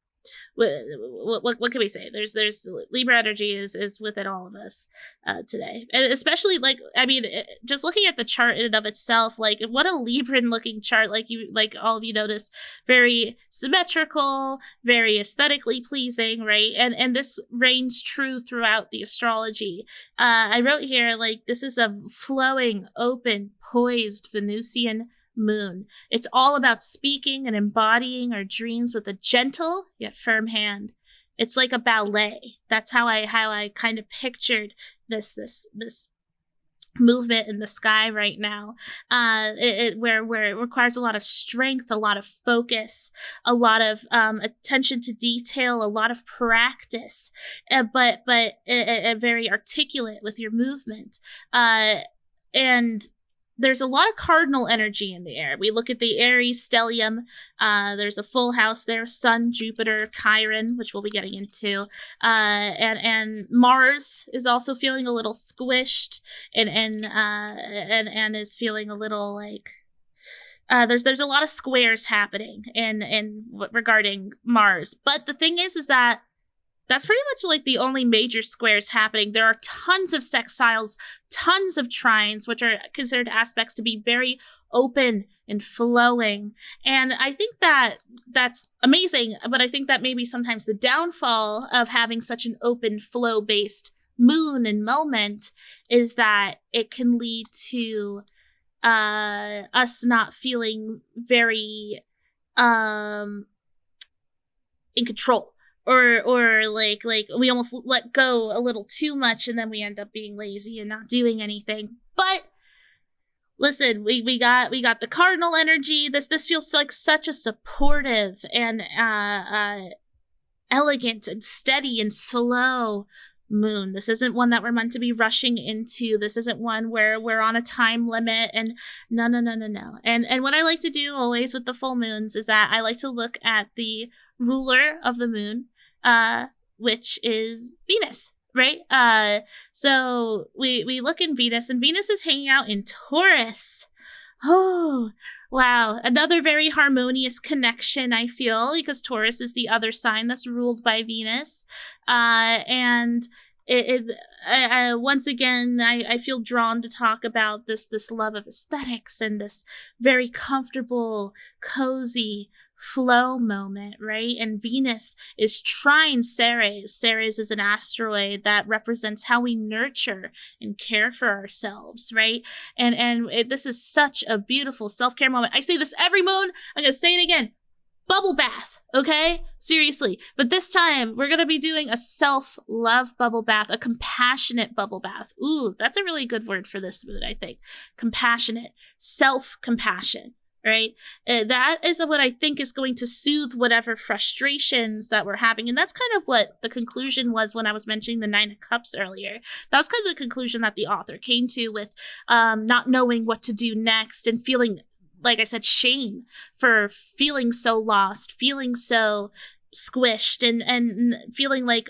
B: What can we say? There's Libra energy is within all of us today, and especially like, I mean, just looking at the chart in and of itself, like what a Libran looking chart, like all of you noticed, very symmetrical, very aesthetically pleasing, right? And this reigns true throughout the astrology. I wrote here, like, this is a flowing, open, poised Venusian moon. It's all about speaking and embodying our dreams with a gentle yet firm hand. It's like a ballet. That's how I kind of pictured this movement in the sky right now. Where it requires a lot of strength, a lot of focus, a lot of attention to detail, a lot of practice, but very articulate with your movement. And there's a lot of cardinal energy in the air. We look at the Aries stellium. There's a full house there: Sun, Jupiter, Chiron, which we'll be getting into, and Mars is also feeling a little squished, and is feeling a little like. There's a lot of squares happening in regarding Mars, but the thing is that. That's pretty much like the only major squares happening. There are tons of sextiles, tons of trines, which are considered aspects to be very open and flowing. And I think that that's amazing, but I think that maybe sometimes the downfall of having such an open flow-based moon and moment is that it can lead to us not feeling very in control. Or like we almost let go a little too much, and then we end up being lazy and not doing anything. But listen, we got the cardinal energy. This feels like such a supportive and elegant and steady and slow moon. This isn't one that we're meant to be rushing into. This isn't one where we're on a time limit, and no. And what I like to do always with the full moons is that I like to look at the ruler of the moon, which is Venus, right? So we look in Venus, and Venus is hanging out in Taurus. Oh, wow. Another very harmonious connection, I feel, because Taurus is the other sign that's ruled by Venus. And once again, I feel drawn to talk about this love of aesthetics and this very comfortable, cozy flow moment, right? And Venus is trine Ceres. Ceres is an asteroid that represents how we nurture and care for ourselves, right? And this is such a beautiful self-care moment. I say this every moon. I'm going to say it again. Bubble bath, okay? Seriously. But this time, we're going to be doing a self-love bubble bath, a compassionate bubble bath. Ooh, that's a really good word for this mood, I think. Compassionate. Self-compassion. Right? That is what I think is going to soothe whatever frustrations that we're having. And that's kind of what the conclusion was when I was mentioning the 9 of Cups earlier. That was kind of the conclusion that the author came to with not knowing what to do next and feeling, like I said, shame for feeling so lost, feeling so squished, and feeling like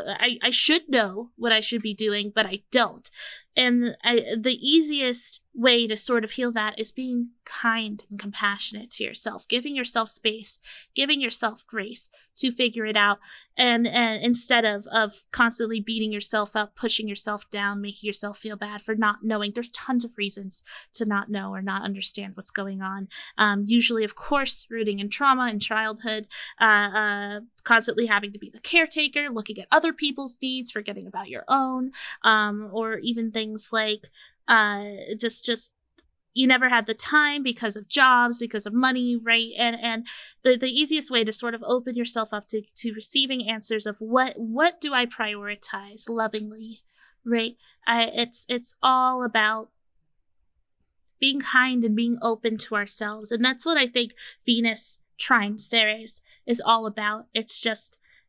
B: I should know what I should be doing, but I don't. And the easiest way to sort of heal that is being kind and compassionate to yourself, giving yourself space, giving yourself grace to figure it out. And instead of constantly beating yourself up, pushing yourself down, making yourself feel bad for not knowing. There's tons of reasons to not know or not understand what's going on. Usually, of course, rooting in trauma in childhood, constantly having to be the caretaker, looking at other people's needs, forgetting about your own, or even things like just you never had the time because of jobs, because of money, right? And the easiest way to sort of open yourself up to receiving answers of what do I prioritize lovingly, right? It's all about being kind and being open to ourselves. And that's what I think Venus trine Ceres is all about.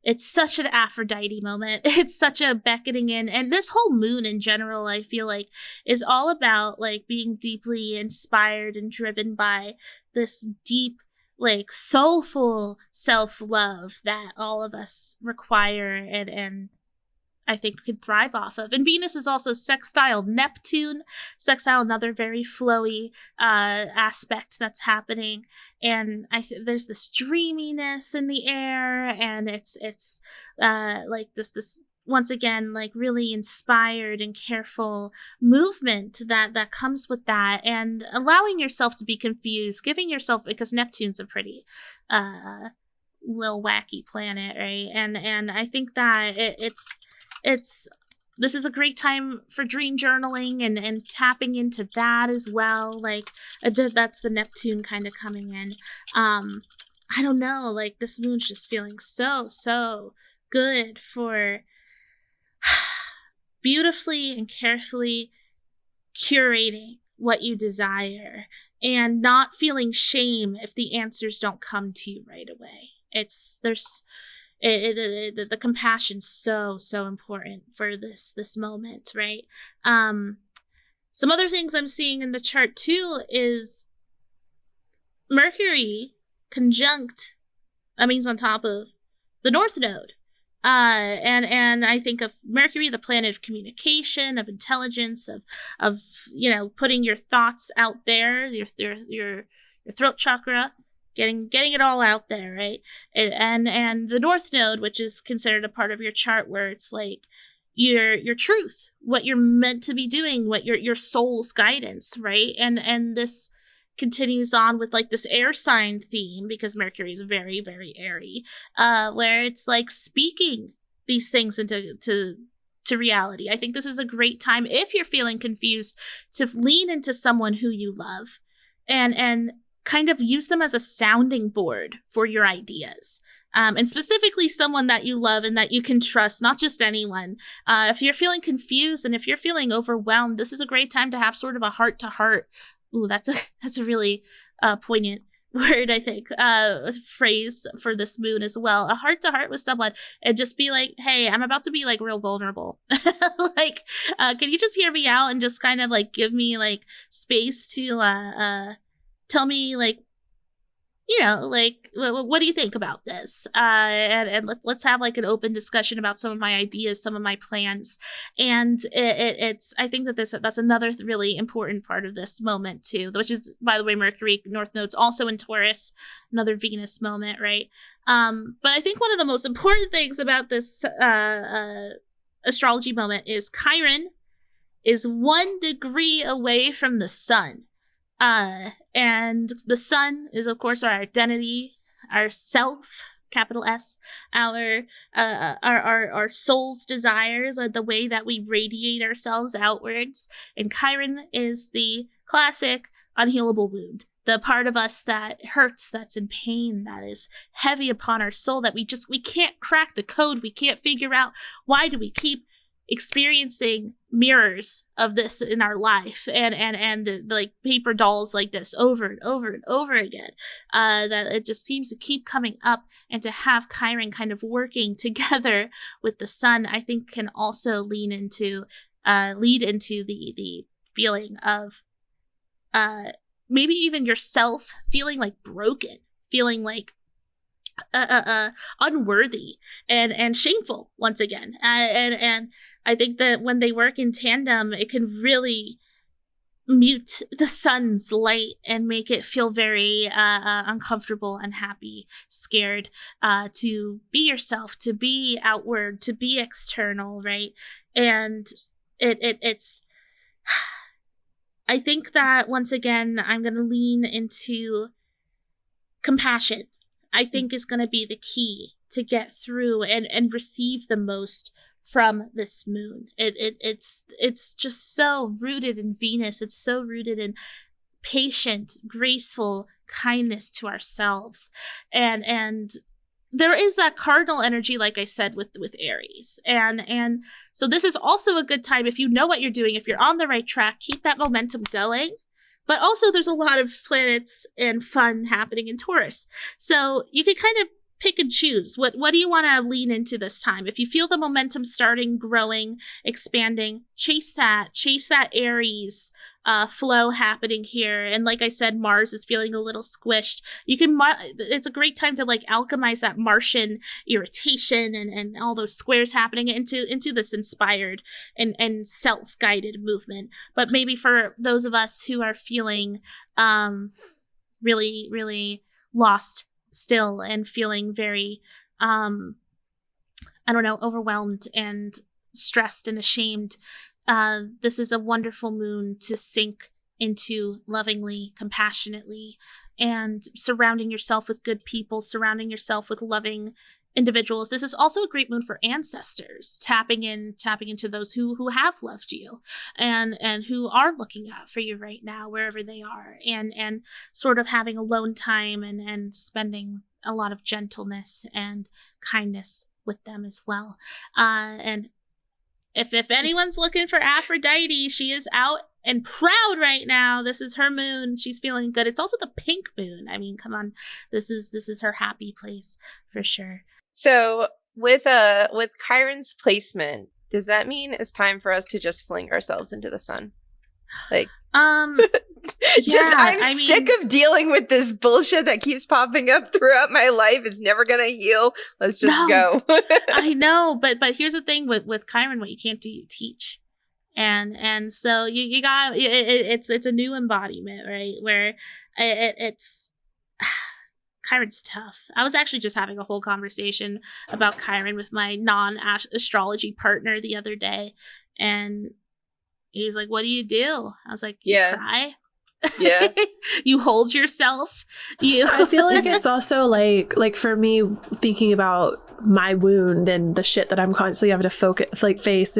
B: It's such an Aphrodite moment. It's such a beckoning in. And this whole moon in general, I feel like, is all about like being deeply inspired and driven by this deep, like soulful self-love that all of us require and I think could thrive off of. And Venus is also sextile Neptune. Sextile, another very flowy aspect that's happening. And there's this dreaminess in the air, and it's like this once again, like really inspired and careful movement that comes with that, and allowing yourself to be confused, giving yourself, because Neptune's a pretty little wacky planet, right? And I think that this is a great time for dream journaling and tapping into that as well. Like that's the Neptune kind of coming in. I don't know, like this moon's just feeling so good for beautifully and carefully curating what you desire and not feeling shame if the answers don't come to you right away. The compassion's so important for this moment, right? Some other things I'm seeing in the chart too is Mercury conjunct, that means on top of the North Node. And I think of Mercury, the planet of communication, of intelligence, of putting your thoughts out there, your throat chakra, getting it all out there, right? And the North Node, which is considered a part of your chart where it's like your truth, what you're meant to be doing, what your soul's guidance, right? And this continues on with like this air sign theme, because Mercury is very, very airy, where it's like speaking these things into reality. I think this is a great time, if you're feeling confused, to lean into someone who you love and kind of use them as a sounding board for your ideas. And specifically someone that you love and that you can trust, not just anyone. If you're feeling confused and if you're feeling overwhelmed, this is a great time to have sort of a heart-to-heart. Ooh, that's a really poignant word, I think, phrase for this moon as well. A heart-to-heart with someone and just be like, hey, I'm about to be like real vulnerable. Like, can you just hear me out and just kind of like give me like space to tell me, like, like, what do you think about this? And let's have like an open discussion about some of my ideas, some of my plans. And it's I think that that's another really important part of this moment too, which is, by the way, Mercury North Node's also in Taurus, another Venus moment, right? But I think one of the most important things about this astrology moment is Chiron is 1 degree away from the sun. And the sun is, of course, our identity, our self, capital S, our soul's desires, are the way that we radiate ourselves outwards. And Chiron is the classic unhealable wound, the part of us that hurts, that's in pain, that is heavy upon our soul, that we can't crack the code. We can't figure out, why do we keep experiencing mirrors of this in our life and like paper dolls like this over and over and over again, that it just seems to keep coming up. And to have Chiron kind of working together with the sun, I think can also lead into the feeling of maybe even yourself feeling like broken, feeling like unworthy and shameful once again. And I think that when they work in tandem, it can really mute the sun's light and make it feel very uncomfortable, unhappy, scared, to be yourself, to be outward, to be external, right? And it's I think that once again, I'm going to lean into compassion. I think is going to be the key to get through and receive the most from this moon. It's just so rooted in Venus. It's so rooted in patient, graceful kindness to ourselves. And there is that cardinal energy, like I said, with Aries. And so this is also a good time, if you know what you're doing, if you're on the right track, keep that momentum going. But also there's a lot of planets and fun happening in Taurus. So you can kind of pick and choose. What do you want to lean into this time? If you feel the momentum starting, growing, expanding, chase that Aries flow happening here. And like I said, Mars is feeling a little squished. It's a great time to like alchemize that Martian irritation and all those squares happening into this inspired and self-guided movement. But maybe for those of us who are feeling really, really lost still and feeling very overwhelmed and stressed and ashamed, this is a wonderful moon to sink into lovingly, compassionately, and surrounding yourself with good people, surrounding yourself with loving individuals. This is also a great moon for ancestors, tapping into those who have loved you and who are looking out for you right now, wherever they are, and sort of having alone time and spending a lot of gentleness and kindness with them as well. And if anyone's looking for Aphrodite, she is out and proud right now. This is her moon. She's feeling good. It's also the pink moon. I mean, come on. This is her happy place for sure.
C: So with Chiron's placement, does that mean it's time for us to just fling ourselves into the sun? Like, I'm sick of dealing with this bullshit that keeps popping up throughout my life. It's never gonna heal. Let's just go.
B: I know, but here's the thing with Chiron: what you can't do, you teach. And so you got it's a new embodiment, right? Where it's Chiron's tough. I was actually just having a whole conversation about Chiron with my non-astrology partner the other day, and he was like, "What do you do?" I was like, "You cry."
C: Yeah.
B: You hold yourself.
A: I feel like it's also like for me, thinking about my wound and the shit that I'm constantly having to face,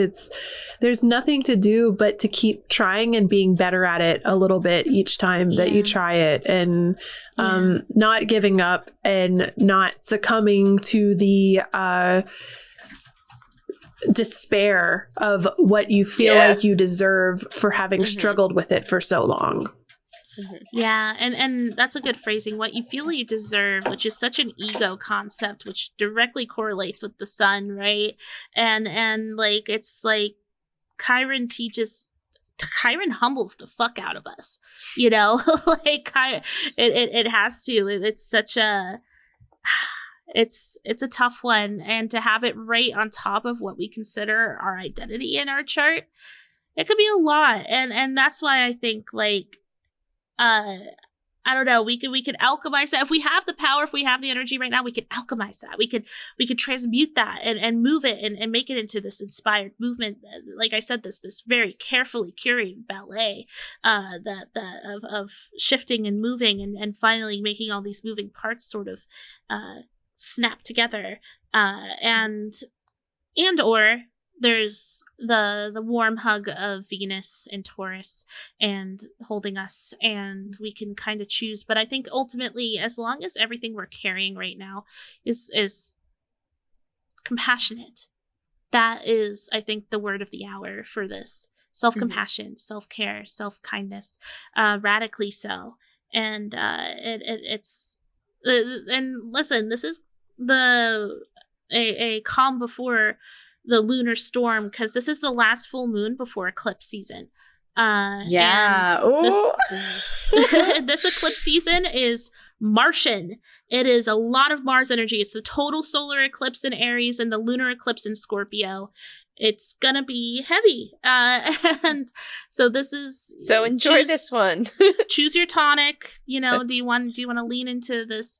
A: there's nothing to do but to keep trying and being better at it a little bit each time that you try it, and not giving up and not succumbing to the despair of what you feel like you deserve for having struggled with it for so long.
B: Yeah, and that's a good phrasing. What you feel you deserve, which is such an ego concept, which directly correlates with the sun, right? And like it's like Chiron humbles the fuck out of us, you know. Like it has to. It's such a it's a tough one, and to have it right on top of what we consider our identity in our chart, it could be a lot, and that's why I think like I don't know, we could alchemize that. If we have the power, if we have the energy right now, we could alchemize that. We could transmute that and move it and make it into this inspired movement. Like I said, this very carefully curated ballet of shifting and moving and finally making all these moving parts sort of snap together. Or there's the warm hug of Venus and Taurus and holding us, and we can kind of choose. But I think ultimately, as long as everything we're carrying right now is compassionate, that is, I think, the word of the hour for this. Self-compassion, self-care, self-kindness, radically so. And it's and listen, this is a calm before the lunar storm, because this is the last full moon before eclipse season. This eclipse season is Martian. It is a lot of Mars energy. It's the total solar eclipse in Aries and the lunar eclipse in Scorpio. it's gonna be heavy. And so this is
C: So enjoy this one.
B: Choose your tonic. You know, do you want to lean into this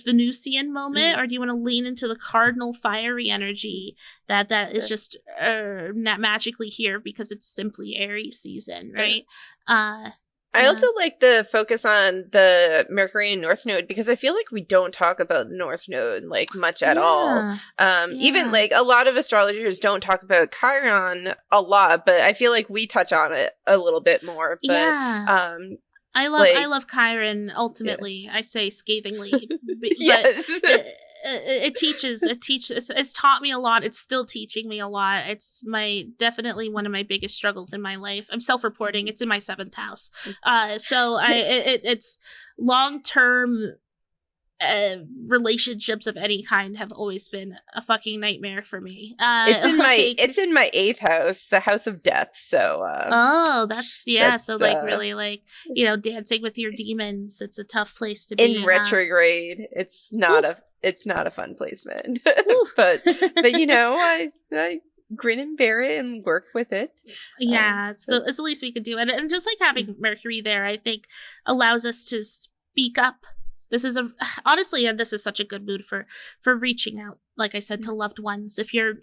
B: Venusian moment, or do you want to lean into the cardinal fiery energy that is just not magically here because it's simply Aries season, right?
C: I also like the focus on the Mercury and North Node, because I feel like we don't talk about the North Node like much at all. Even like a lot of astrologers don't talk about Chiron a lot, but I feel like we touch on it a little bit more. But
B: I love Chiron ultimately. I say scathingly, but
C: yes.
B: It's taught me a lot. It's still teaching me a lot. It's definitely one of my biggest struggles in my life. I'm self-reporting. It's in my 7th house. So it's long-term relationships of any kind have always been a fucking nightmare for me.
C: It's in my 8th house, the house of death. So
B: so like really like, you know, dancing with your demons. It's a tough place to be
C: in retrograde. It's not a fun placement. but you know, I grin and bear it and work with it.
B: Yeah, it's the least we could do. And just like having Mercury there, I think allows us to speak up. This is honestly, and this is such a good mood for reaching out, like I said, to loved ones.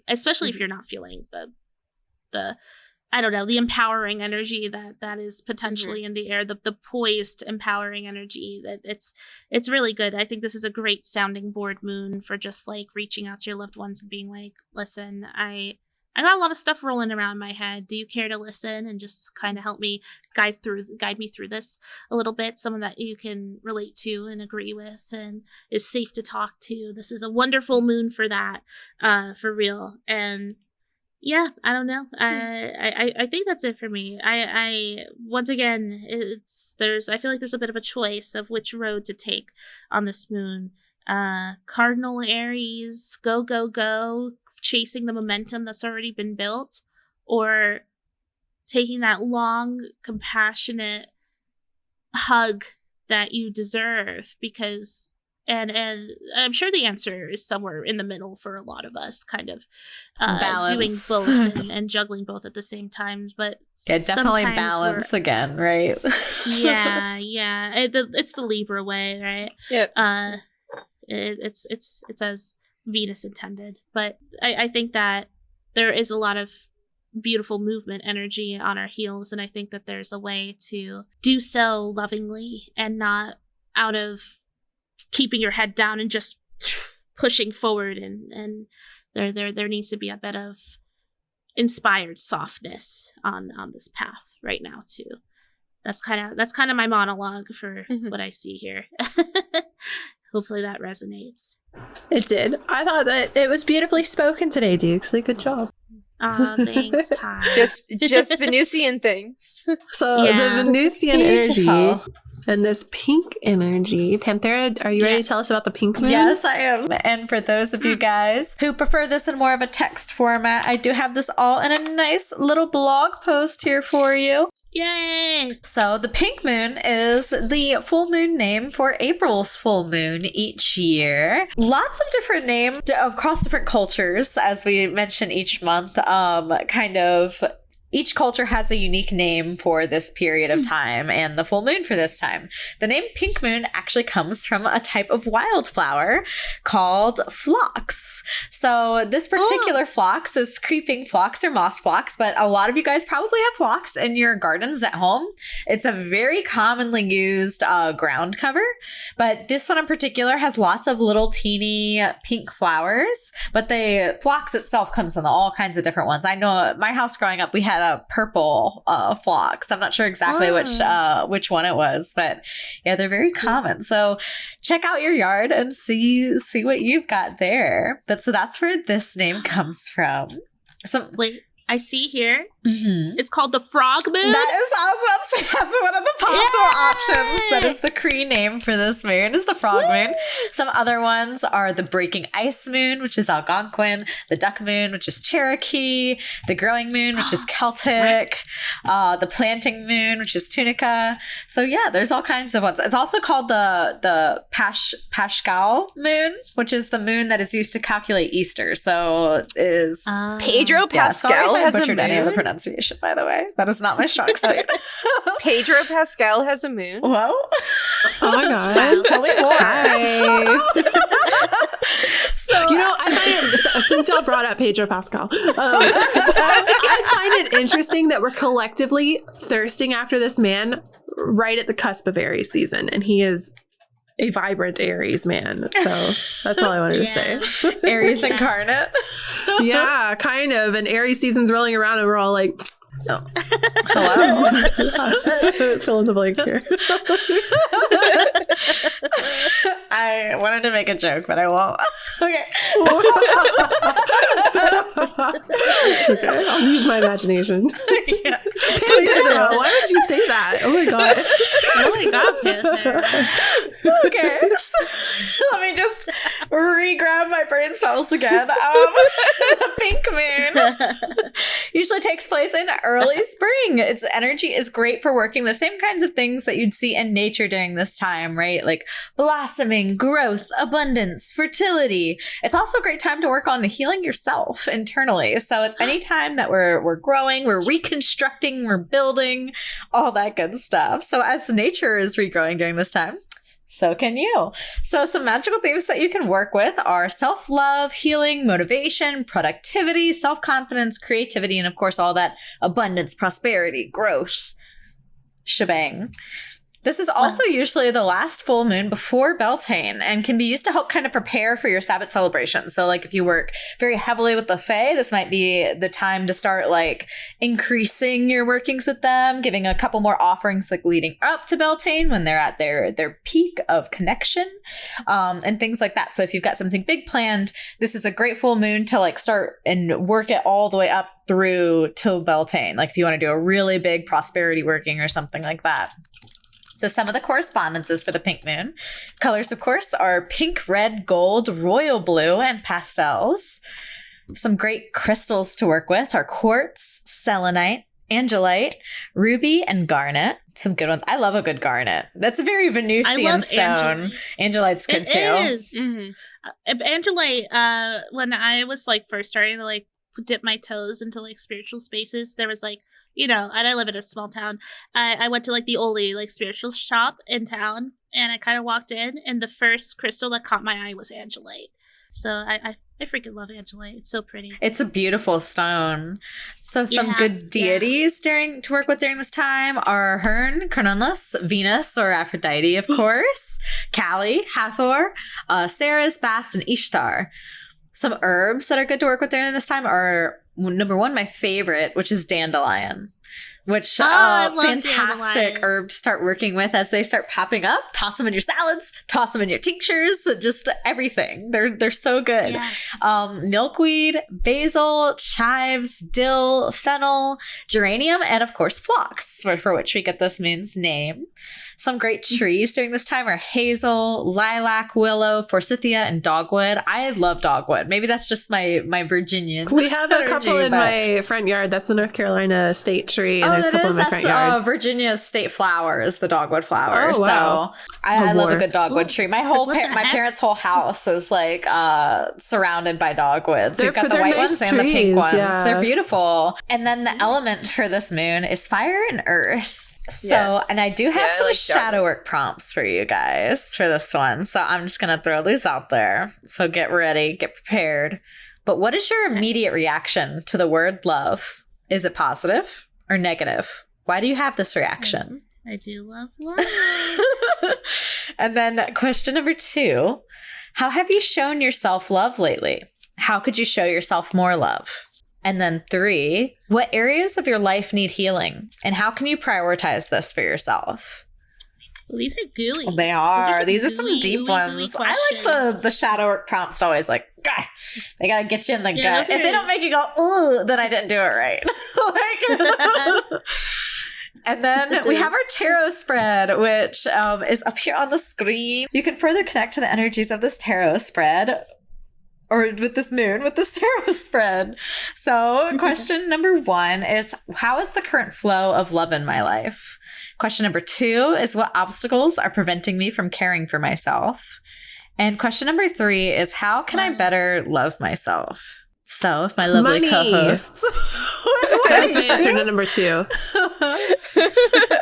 B: Especially if you're not feeling the I don't know, the empowering energy that is potentially in the air, the poised empowering energy, that it's really good. I think this is a great sounding board moon for just like reaching out to your loved ones and being like, listen, I got a lot of stuff rolling around my head. Do you care to listen and just kind of help me guide me through this a little bit? Someone that you can relate to and agree with and is safe to talk to. This is a wonderful moon for that, for real. And yeah, I don't know. I think that's it for me. I once again, I feel like there's a bit of a choice of which road to take on this moon. Cardinal Aries, go, chasing the momentum that's already been built, or taking that long, compassionate hug that you deserve, because and I'm sure the answer is somewhere in the middle for a lot of us, kind of doing both and juggling both at the same time. But
E: definitely balance again, right?
B: yeah. It's the Libra way, right?
C: Yep.
B: It's as Venus intended, but I think that there is a lot of beautiful movement energy on our heels, and I think that there's a way to do so lovingly and not out of keeping your head down and just pushing forward, and there needs to be a bit of inspired softness on this path right now too. That's kind of my monologue for what I see here. Hopefully that resonates.
A: It did. I thought that it was beautifully spoken today, Dukesly. Good job.
B: Oh, thanks, Ty.
C: just Venusian things.
A: So the Venusian energy and this pink energy. Panthera, are you ready to tell us about the pink moon?
E: Yes, I am. And for those of you guys who prefer this in more of a text format, I do have this all in a nice little blog post here for you.
B: Yay!
E: So the pink moon is the full moon name for April's full moon each year. Lots of different names across different cultures, as we mention each month. Each culture has a unique name for this period of time and the full moon for this time. The name pink moon actually comes from a type of wildflower called phlox. So this particular phlox is creeping phlox or moss phlox, but a lot of you guys probably have phlox in your gardens at home. It's a very commonly used ground cover, but this one in particular has lots of little teeny pink flowers, but the phlox itself comes in all kinds of different ones. I know at my house growing up, we had a purple phlox. I'm not sure exactly which one it was, but yeah, they're very common. So check out your yard and see what you've got there. But so that's where this name comes from.
B: Wait, I see here It's called the Frog Moon.
E: That is, I was about to say, that's one of the possible options. That is the Cree name for this moon, is the Frog Moon. Some other ones are the Breaking Ice Moon, which is Algonquin, the Duck Moon, which is Cherokee, the Growing Moon, which is Celtic, the Planting Moon, which is Tunica. So yeah, there's all kinds of ones. It's also called the Paschal Moon, which is the moon that is used to calculate Easter. So it is
C: Pedro Pascal
E: sorry if I
C: has a
E: butchered any of the
C: moon?
E: pronunciation, by the way. That is not my strong suit.
C: Pedro Pascal has a moon.
E: Whoa.
A: Oh my god.
E: Tell me more.
A: Hi.
E: So,
A: You know, I find it, since y'all brought up Pedro Pascal, I find it interesting that we're collectively thirsting after this man right at the cusp of Aries season, and he is a vibrant Aries man. So that's all I wanted to say.
E: Aries incarnate.
A: Yeah, kind of. And Aries season's rolling around, and we're all like, oh.
E: Hello.
A: Fill in the blank here.
E: I wanted to make a joke, but I won't. Okay.
A: Okay, I'll use my imagination.
E: Yeah.
A: Pandora, why would you say that? Oh my god.
B: Really got this there.
E: Okay. So, let me just re-grab my brain cells again. The pink moon usually takes place in early spring. Its energy is great for working the same kinds of things that you'd see in nature during this time, right? Like blossoming, growth, abundance, fertility. It's also a great time to work on healing yourself internally. So it's any time that we're growing, we're reconstructing, we're building, all that good stuff. So as nature is regrowing during this time, so can you. So some magical themes that you can work with are self-love, healing, motivation, productivity, self-confidence, creativity, and of course all that abundance, prosperity, growth shebang. This is also usually the last full moon before Beltane and can be used to help kind of prepare for your Sabbath celebration. So like if you work very heavily with the Fae, this might be the time to start like increasing your workings with them, giving a couple more offerings like leading up to Beltane when they're at their peak of connection, and things like that. So if you've got something big planned, this is a great full moon to like start and work it all the way up through till Beltane. Like if you want to do a really big prosperity working or something like that. So some of the correspondences for the pink moon. Colors, of course, are pink, red, gold, royal blue, and pastels. Some great crystals to work with are quartz, selenite, angelite, ruby, and garnet. Some good ones. I love a good garnet. That's a very Venusian stone. Angelite's good too.
B: It is. Mm-hmm. If Angelite, when I was like first starting to like dip my toes into like spiritual spaces, there was like, you know, and I live in a small town. I went to like the only like spiritual shop in town, and I kind of walked in, and the first crystal that caught my eye was Angelite. So I freaking love Angelite. It's so pretty.
E: It's a beautiful stone. So some good deities to work with during this time are Hearn, Cronus, Venus or Aphrodite, of course, Kali, Hathor, Ceres, Bast, and Ishtar. Some herbs that are good to work with during this time are number one, my favorite, which is dandelion, which fantastic
B: dandelion.
E: herb to start working with as they start popping up. Toss them in your salads, toss them in your tinctures, just everything. They're so good.
B: Yes.
E: Milkweed, basil, chives, dill, fennel, geranium, and of course phlox, for which we get this moon's name. Some great trees during this time are hazel, lilac, willow, forsythia, and dogwood. I love dogwood. Maybe that's just my Virginian.
A: We have a
E: energy,
A: couple in my front yard. That's the North Carolina state tree, and there's a couple in my front yard.
E: Virginia's state flower is the dogwood flower.
A: Oh, wow.
E: So I love a good dogwood tree. My whole my parents' whole house is like surrounded by dogwoods. We've got the white
A: nice
E: ones and the pink ones.
A: Yeah.
E: They're beautiful. And then the element for this moon is fire and earth. So, and I do have some shadow work prompts for you guys for this one. So I'm just going to throw these out there. So get ready, get prepared. But what is your immediate reaction to the word love? Is it positive or negative? Why do you have this reaction?
B: I do love love.
E: And then question number 2, how have you shown yourself love lately? How could you show yourself more love? And then 3, what areas of your life need healing? And how can you prioritize this for yourself?
B: Well, these are gooey.
E: They are. These are some
B: gooey,
E: deep
B: gooey,
E: ones.
B: gooey
E: I like the shadow work prompts always like, God, they gotta get you in the gut. If they don't make you go, ooh, then I didn't do it right. And then we have our tarot spread, which is up here on the screen. You can further connect to the energies of this tarot spread, or with this moon, with this tarot spread. So question number 1 is, how is the current flow of love in my life? Question number 2 is, what obstacles are preventing me from caring for myself? And question number 3 is, how can I better love myself? So, if my lovely co-hosts.
A: That's my answer to number 2.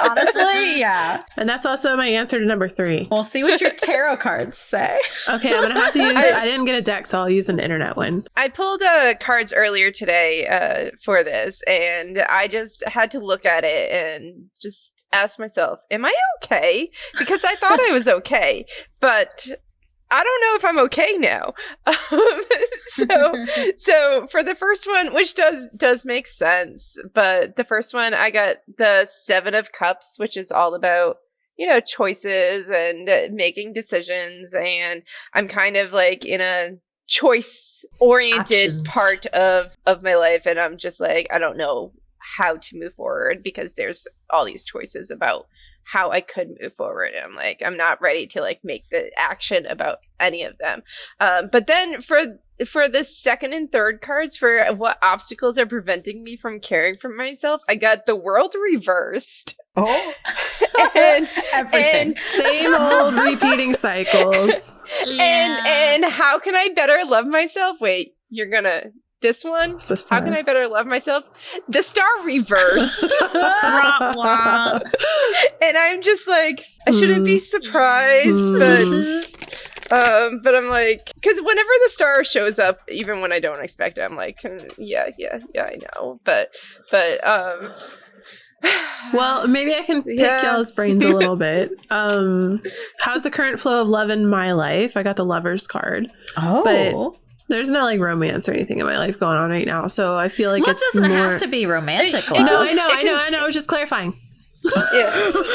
E: Honestly, yeah.
A: And that's also my answer to number 3.
E: We'll see what your tarot cards say.
A: Okay, I'm going to have to use, I didn't get a deck, so I'll use an internet one.
C: I pulled cards earlier today for this, and I just had to look at it and just ask myself, am I okay? Because I thought I was okay, but I don't know if I'm okay now. So for the first one, which does make sense, but the first one, I got the 7 of Cups, which is all about, choices and making decisions. And I'm kind of like in a choice-oriented part of my life. And I'm just like, I don't know how to move forward because there's all these choices about how I could move forward. And I'm like, I'm not ready to like make the action about any of them. But then for the second and third cards, for what obstacles are preventing me from caring for myself, I got the World reversed.
E: Oh,
C: and
E: everything.
C: And,
A: same old repeating cycles.
C: And how can I better love myself? Wait, you're gonna... This one? How can I better love myself? The Star reversed.
B: Womp womp.
C: And I'm just like, I shouldn't be surprised, but I'm like, because whenever the Star shows up, even when I don't expect it, I'm like, yeah, I know. But
A: well, maybe I can pick y'all's brains a little bit. How's the current flow of love in my life? I got the Lovers card.
E: Oh.
A: But there's no like romance or anything in my life going on right now, so I feel like
E: love
A: it's
E: doesn't
A: more...
E: have to be romantic.
A: I know. I was just clarifying.
C: Yeah. But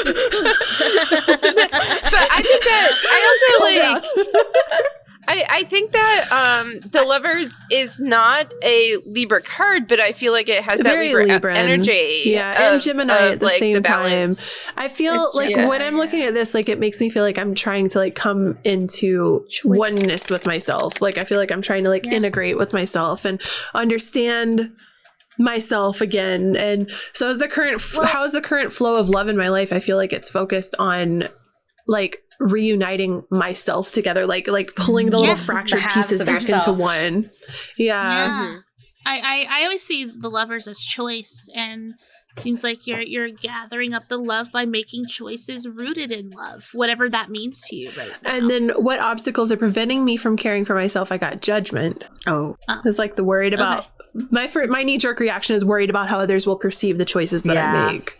C: I think that I also I think that the Lovers is not a Libra card, but I feel like it has that Libra energy.
A: Yeah, and Gemini at the
C: like,
A: same
C: the
A: time. I feel like when I'm looking at this, like it makes me feel like I'm trying to like come into oneness with myself. Like I feel like I'm trying to like integrate with myself and understand myself again. And so how's the current flow of love in my life? I feel like it's focused on like reuniting myself together, like pulling the little fractured pieces back into one.
B: I always see the Lovers as choice, and seems like you're gathering up the love by making choices rooted in love, whatever that means to you right now.
A: And then what obstacles are preventing me from caring for myself? I got Judgment. It's like the worried about my knee-jerk reaction is worried about how others will perceive the choices that I make.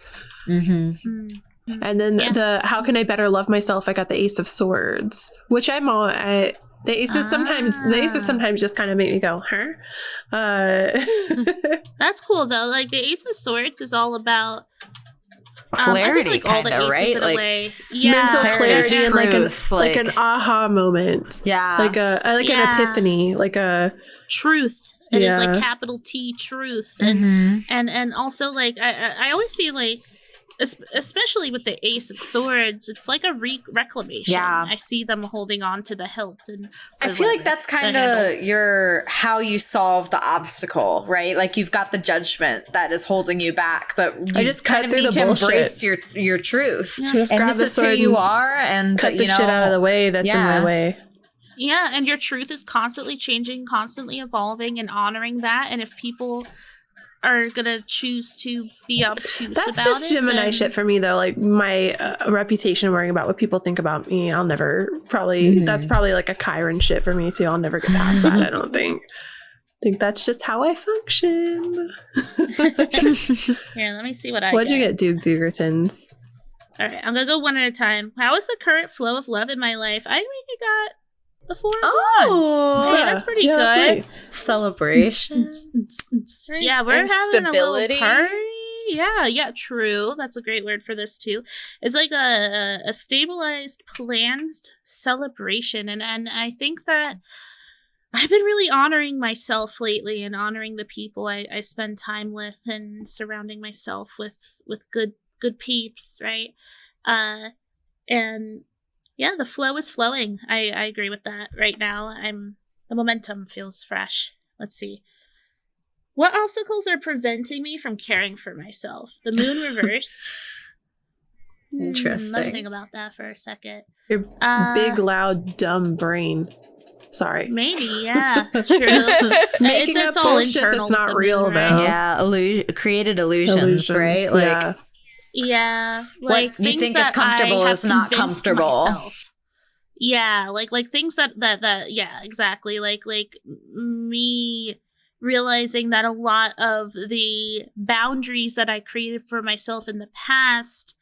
A: And then the how can I better love myself? I got the Ace of Swords, which I'm all at. The aces sometimes just kind of make me go, huh?
B: That's cool though. Like the Ace of Swords is all about
E: clarity,
B: kind of, right?
E: Like
A: mental clarity and
E: truth,
A: like an aha moment.
E: Yeah,
A: like an epiphany, like a
B: truth. It is like capital T truth, and also like I always see like, especially with the Ace of Swords, it's like a reclamation. I see them holding on to the hilt, and
E: I feel like that's kind of how you solve the obstacle, right? Like you've got the judgment that is holding you back, but you just kind of need to embrace your truth, and this is who you are, and
A: cut the shit out of the way that's in my way.
B: Yeah, and your truth is constantly changing, constantly evolving, and honoring that. And if people are gonna choose to be obtuse about it,
A: that's just Gemini shit for me, though. Like my reputation, worrying about what people think about me, I'll never that's probably like a Chiron shit for me too. I'll never get past that. I don't think. I think that's just how I function.
B: Here, let me see what
A: What'd you get, Duke Dugertons?
B: All right, I'm gonna go one at a time. How is the current flow of love in my life? I think I got the 4 of Wands. Hey, that's pretty good.
A: That's nice.
E: Celebration.
B: Yeah, we're having
C: stability.
B: a little party. Yeah, true. That's a great word for this too. It's like a stabilized, planned celebration. And I think that I've been really honoring myself lately and honoring the people I spend time with and surrounding myself with good peeps, right? And yeah, the flow is flowing. I agree with that right now. The momentum feels fresh. Let's see. What obstacles are preventing me from caring for myself? The moon reversed.
E: Interesting.
B: Let me think about that for a second.
A: Your big, loud, dumb brain. Sorry.
B: Maybe, yeah. True.
A: Making
B: it's
A: up
B: all
A: bullshit
B: internal
A: that's
B: with
A: not
B: the
A: real,
B: moon, right?
A: though.
E: Yeah, created illusions, right? Like,
B: yeah,
E: what
B: like
E: you
B: things
E: think is
B: that
E: comfortable
B: I have
E: is not
B: convinced
E: comfortable.
B: myself. Yeah, like things that yeah, exactly. Like me realizing that a lot of the boundaries that I created for myself in the past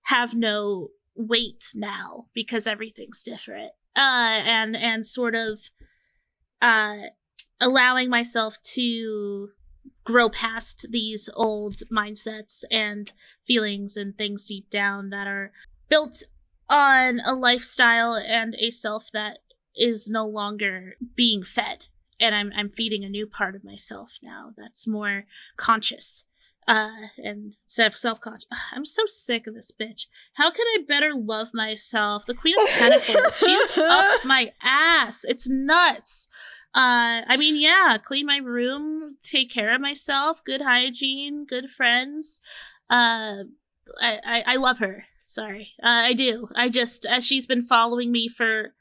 B: have no weight now because everything's different. And sort of allowing myself to grow past these old mindsets and feelings and things deep down that are built on a lifestyle and a self that is no longer being fed. And I'm feeding a new part of myself now that's more conscious and self-conscious. I'm so sick of this bitch. How can I better love myself? The Queen of Pentacles, she is up my ass. It's nuts. I mean, yeah, clean my room, take care of myself, good hygiene, good friends. I love her. Sorry. I do. She's been following me for,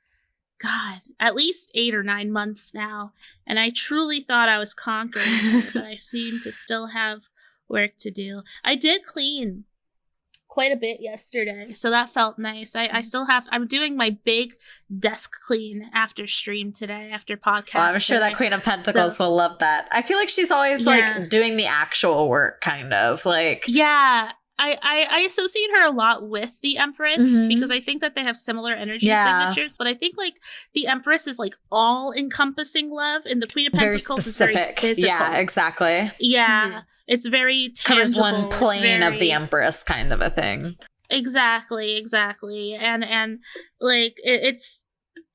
B: God, at least 8 or 9 months now. And I truly thought I was conquering her, but I seem to still have work to do. I did clean quite a bit yesterday, so that felt nice. I still I'm doing my big desk clean after stream today, after podcast.
E: Well, I'm sure that Queen of Pentacles will love that. I feel like she's always like doing the actual work, kind of like.
B: Yeah. I associate her a lot with the Empress because I think that they have similar energy signatures, but I think like the Empress is like all encompassing love and the Queen of Pentacles is very physical.
E: Yeah, exactly.
B: Yeah. It's very tangible.
E: Covers one plane of the Empress kind of a thing.
B: Exactly. And like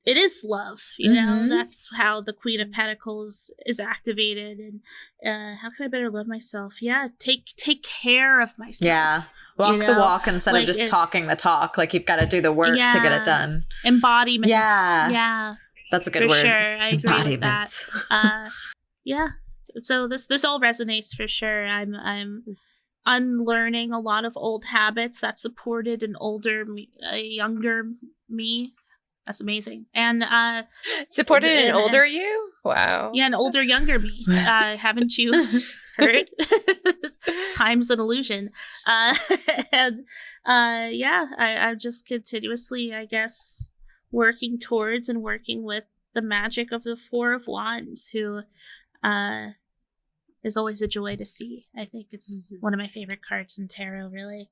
B: it is love, you know. That's how the Queen of Pentacles is activated. And how can I better love myself? Yeah, take care of myself.
E: Yeah, walk the walk instead of just talking the talk. Like you've got to do the work to get it done.
B: Embodiment.
E: Yeah, that's a good word.
B: For sure, I agree with that. Yeah. So this all resonates for sure. I'm unlearning a lot of old habits that supported an older me, a younger me. That's amazing. And
C: supported an older you? Wow.
B: Yeah, an older, younger me. Haven't you heard? Time's an illusion. And I'm just continuously, I guess, working towards and working with the magic of the Four of Wands, who is always a joy to see. I think it's one of my favorite cards in tarot, really.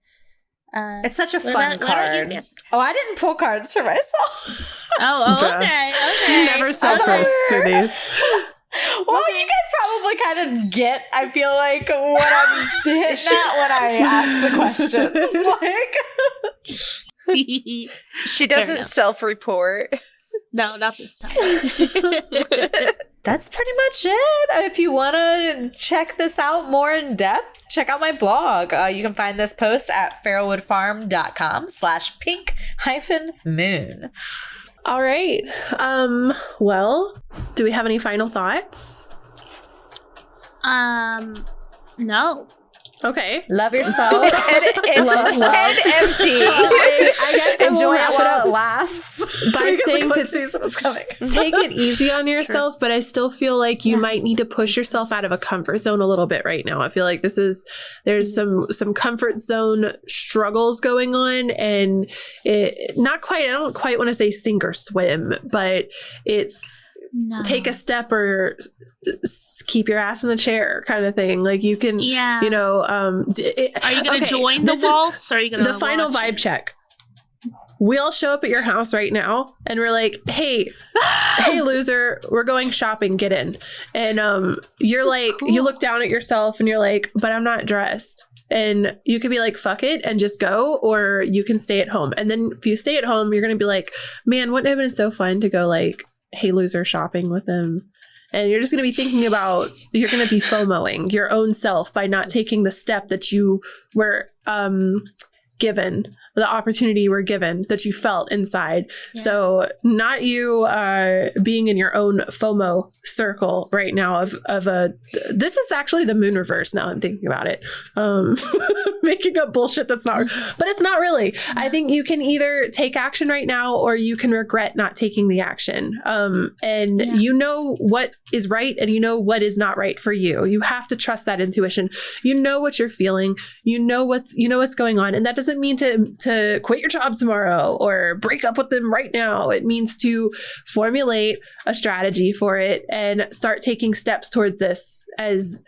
E: It's such a fun card. Oh, I didn't pull cards for myself.
B: Okay.
A: She never self-roasts to these.
E: Well, you guys probably kind of get, I feel like, what I'm hitting at when I ask the questions. Like,
C: she doesn't self-report.
B: No, not this time.
E: That's pretty much it. If you want to check this out more in depth, check out my blog. You can find this post at farrowwoodfarm.com/pink-moon.
A: All right. Well, do we have any final thoughts?
B: No.
A: Okay.
E: Love yourself.
C: Love.
A: Head
C: empty.
A: I guess I
E: enjoy
A: will
E: it
A: wrap
E: while it lasts.
A: by saying to
E: season is coming.
A: take it easy on yourself, but I still feel like you might need to push yourself out of a comfort zone a little bit right now. I feel like there's some comfort zone struggles going on, and I don't quite want to say sink or swim, but it's take a step or keep your ass in the chair kind of thing. Like you can, are you going
B: to join the waltz, or are you going to
A: the final vibe check? we all show up at your house right now and we're like, hey loser, we're going shopping, get in. And you're like,
B: Cool.
A: you look down at yourself and you're like, but I'm not dressed. And you could be like, fuck it and just go, or you can stay at home. And then if you stay at home, you're going to be like, man, wouldn't it have been so fun to go like, hey loser, shopping with them. And you're just going to be thinking about, you're going to be FOMOing your own self by not taking the step that you were given, the opportunity you were given, that you felt inside.
B: Yeah.
A: So not you being in your own FOMO circle right now of this is actually the moon reverse now I'm thinking about it. Making up bullshit that's not, but it's not really. I think you can either take action right now or you can regret not taking the action. You know what is right and you know what is not right for you. You have to trust that intuition. You know what you're feeling. You know what's going on. And that doesn't mean to quit your job tomorrow or break up with them right now. It means to formulate a strategy for it and start taking steps towards this as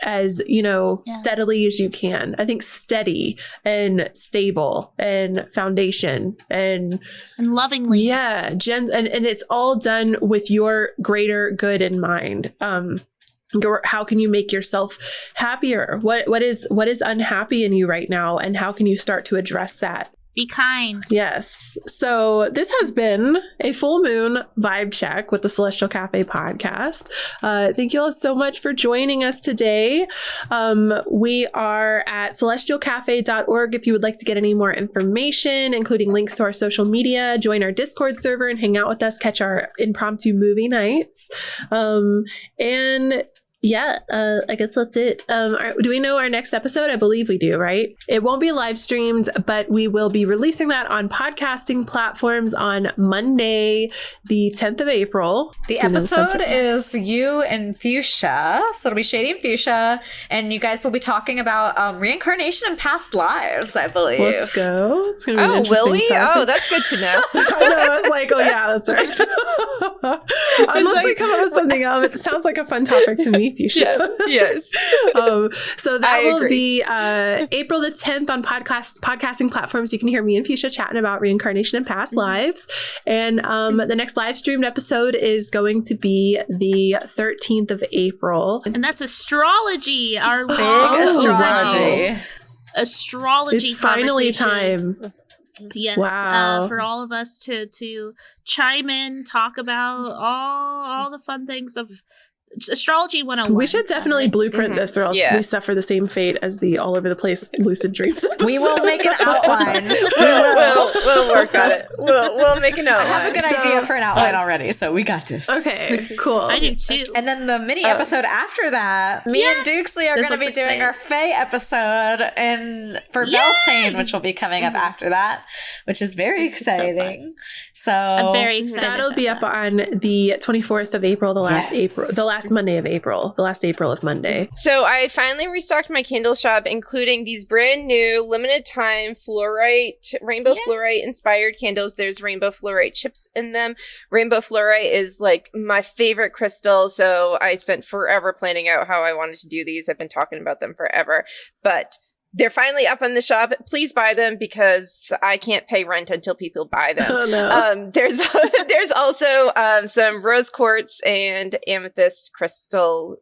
A: steadily as you can. I think steady and stable and foundation and
B: lovingly.
A: Yeah. And it's all done with your greater good in mind. How can you make yourself happier? What is unhappy in you right now? And how can you start to address that?
B: Be kind.
A: Yes. So this has been a full moon vibe check with the Celestial Café Podcast. Thank you all so much for joining us today. We are at celestialcafe.org if you would like to get any more information, including links to our social media, join our Discord server and hang out with us, catch our impromptu movie nights. I guess that's it. Do we know our next episode? I believe we do, right? It won't be live streamed, but we will be releasing that on podcasting platforms on Monday, the 10th of April.
E: The episode is you and Fuchsia. So it'll be Shady and Fuchsia. And you guys will be talking about reincarnation and past lives, I believe.
A: Let's go. It's going to be an interesting
C: will we?
A: topic.
C: Oh, that's good to know.
A: I know. I was like, oh, yeah, that's right. Unless we come up with something else. It sounds like a fun topic to me.
C: Yes.
A: So that will be April the 10th on podcasting platforms. You can hear me and Fuchsia chatting about reincarnation and past lives. And the next live streamed episode is going to be the 13th of April.
B: And that's astrology, our big
E: astrology.
B: Astrology.
A: It's finally time.
B: Yes,
A: wow.
B: For all of us to chime in, talk about all the fun things of astrology 101.
A: We should definitely blueprint this, or else we suffer the same fate as the all over the place lucid dreams episode.
E: We will make an outline.
C: We'll work on it. We'll make an outline.
E: I have a good idea for an outline already, so we got this.
A: Okay, cool.
B: I do too.
E: And then the mini episode after that, me and Dukesley are going to be doing our Fae episode for Beltane, which will be coming up after that, which is very exciting. So
B: I'm very excited.
A: That'll be up on the 24th of April, the last Monday of April, the last April of Monday.
C: So I finally restocked my candle shop, including these brand new limited time fluorite, rainbow fluorite inspired candles. There's rainbow fluorite chips in them. Rainbow fluorite is like my favorite crystal. So I spent forever planning out how I wanted to do these. I've been talking about them forever, but they're finally up on the shop. Please buy them because I can't pay rent until people buy them.
A: Oh, no.
C: There's also some rose quartz and amethyst crystal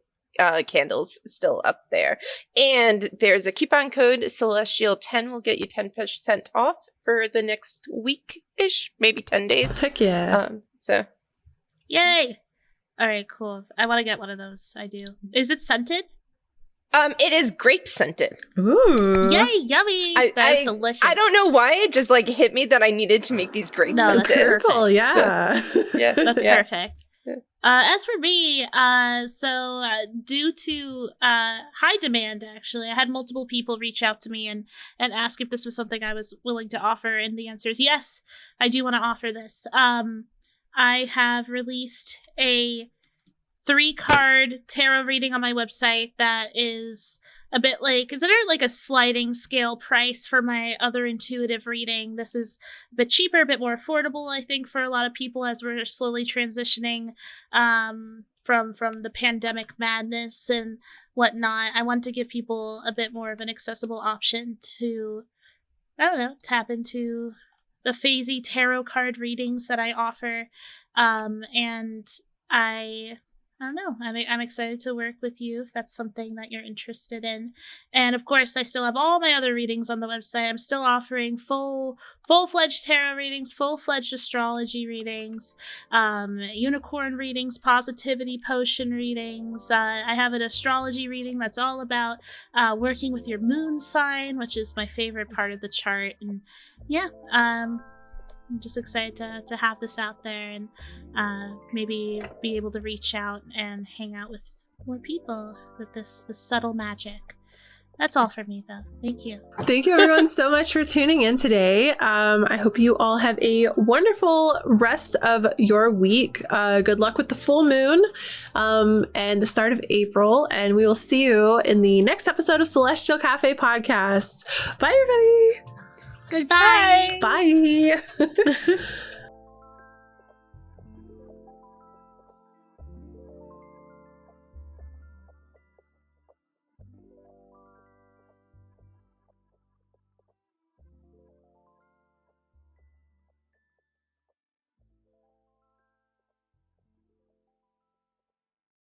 C: candles still up there. And there's a coupon code Celestial10 will get you 10% off for the next week-ish, maybe 10 days.
A: Heck yeah.
B: Yay. All right, cool. I want to get one of those. I do. Is it scented?
C: It is grape scented.
E: Ooh.
B: Yay, yummy. That's delicious.
C: I don't know why it just like hit me that I needed to make these grape scented.
B: That's perfect.
A: Cool, yeah.
C: So,
B: that's perfect. As for me, due to high demand, actually, I had multiple people reach out to me and ask if this was something I was willing to offer, and the answer is yes, I do want to offer this. I have released a 3-card tarot reading on my website that is a bit considered like a sliding scale price for my other intuitive reading. This is a bit cheaper, a bit more affordable, I think, for a lot of people as we're slowly transitioning from the pandemic madness and whatnot. I want to give people a bit more of an accessible option to, I don't know, tap into phasey tarot card readings that I offer. And I don't know. I'm excited to work with you if that's something that you're interested in. And of course, I still have all my other readings on the website. I'm still offering full-fledged tarot readings, full-fledged astrology readings, unicorn readings, positivity potion readings. I have an astrology reading that's all about working with your moon sign, which is my favorite part of the chart. And yeah, I'm just excited to have this out there and maybe be able to reach out and hang out with more people with this subtle magic. That's all for me, though. Thank you.
A: Thank you, everyone, so much for tuning in today. I hope you all have a wonderful rest of your week. Good luck with the full moon and the start of April. And we will see you in the next episode of Celestial Café Podcast. Bye, everybody.
B: Goodbye.
A: Bye.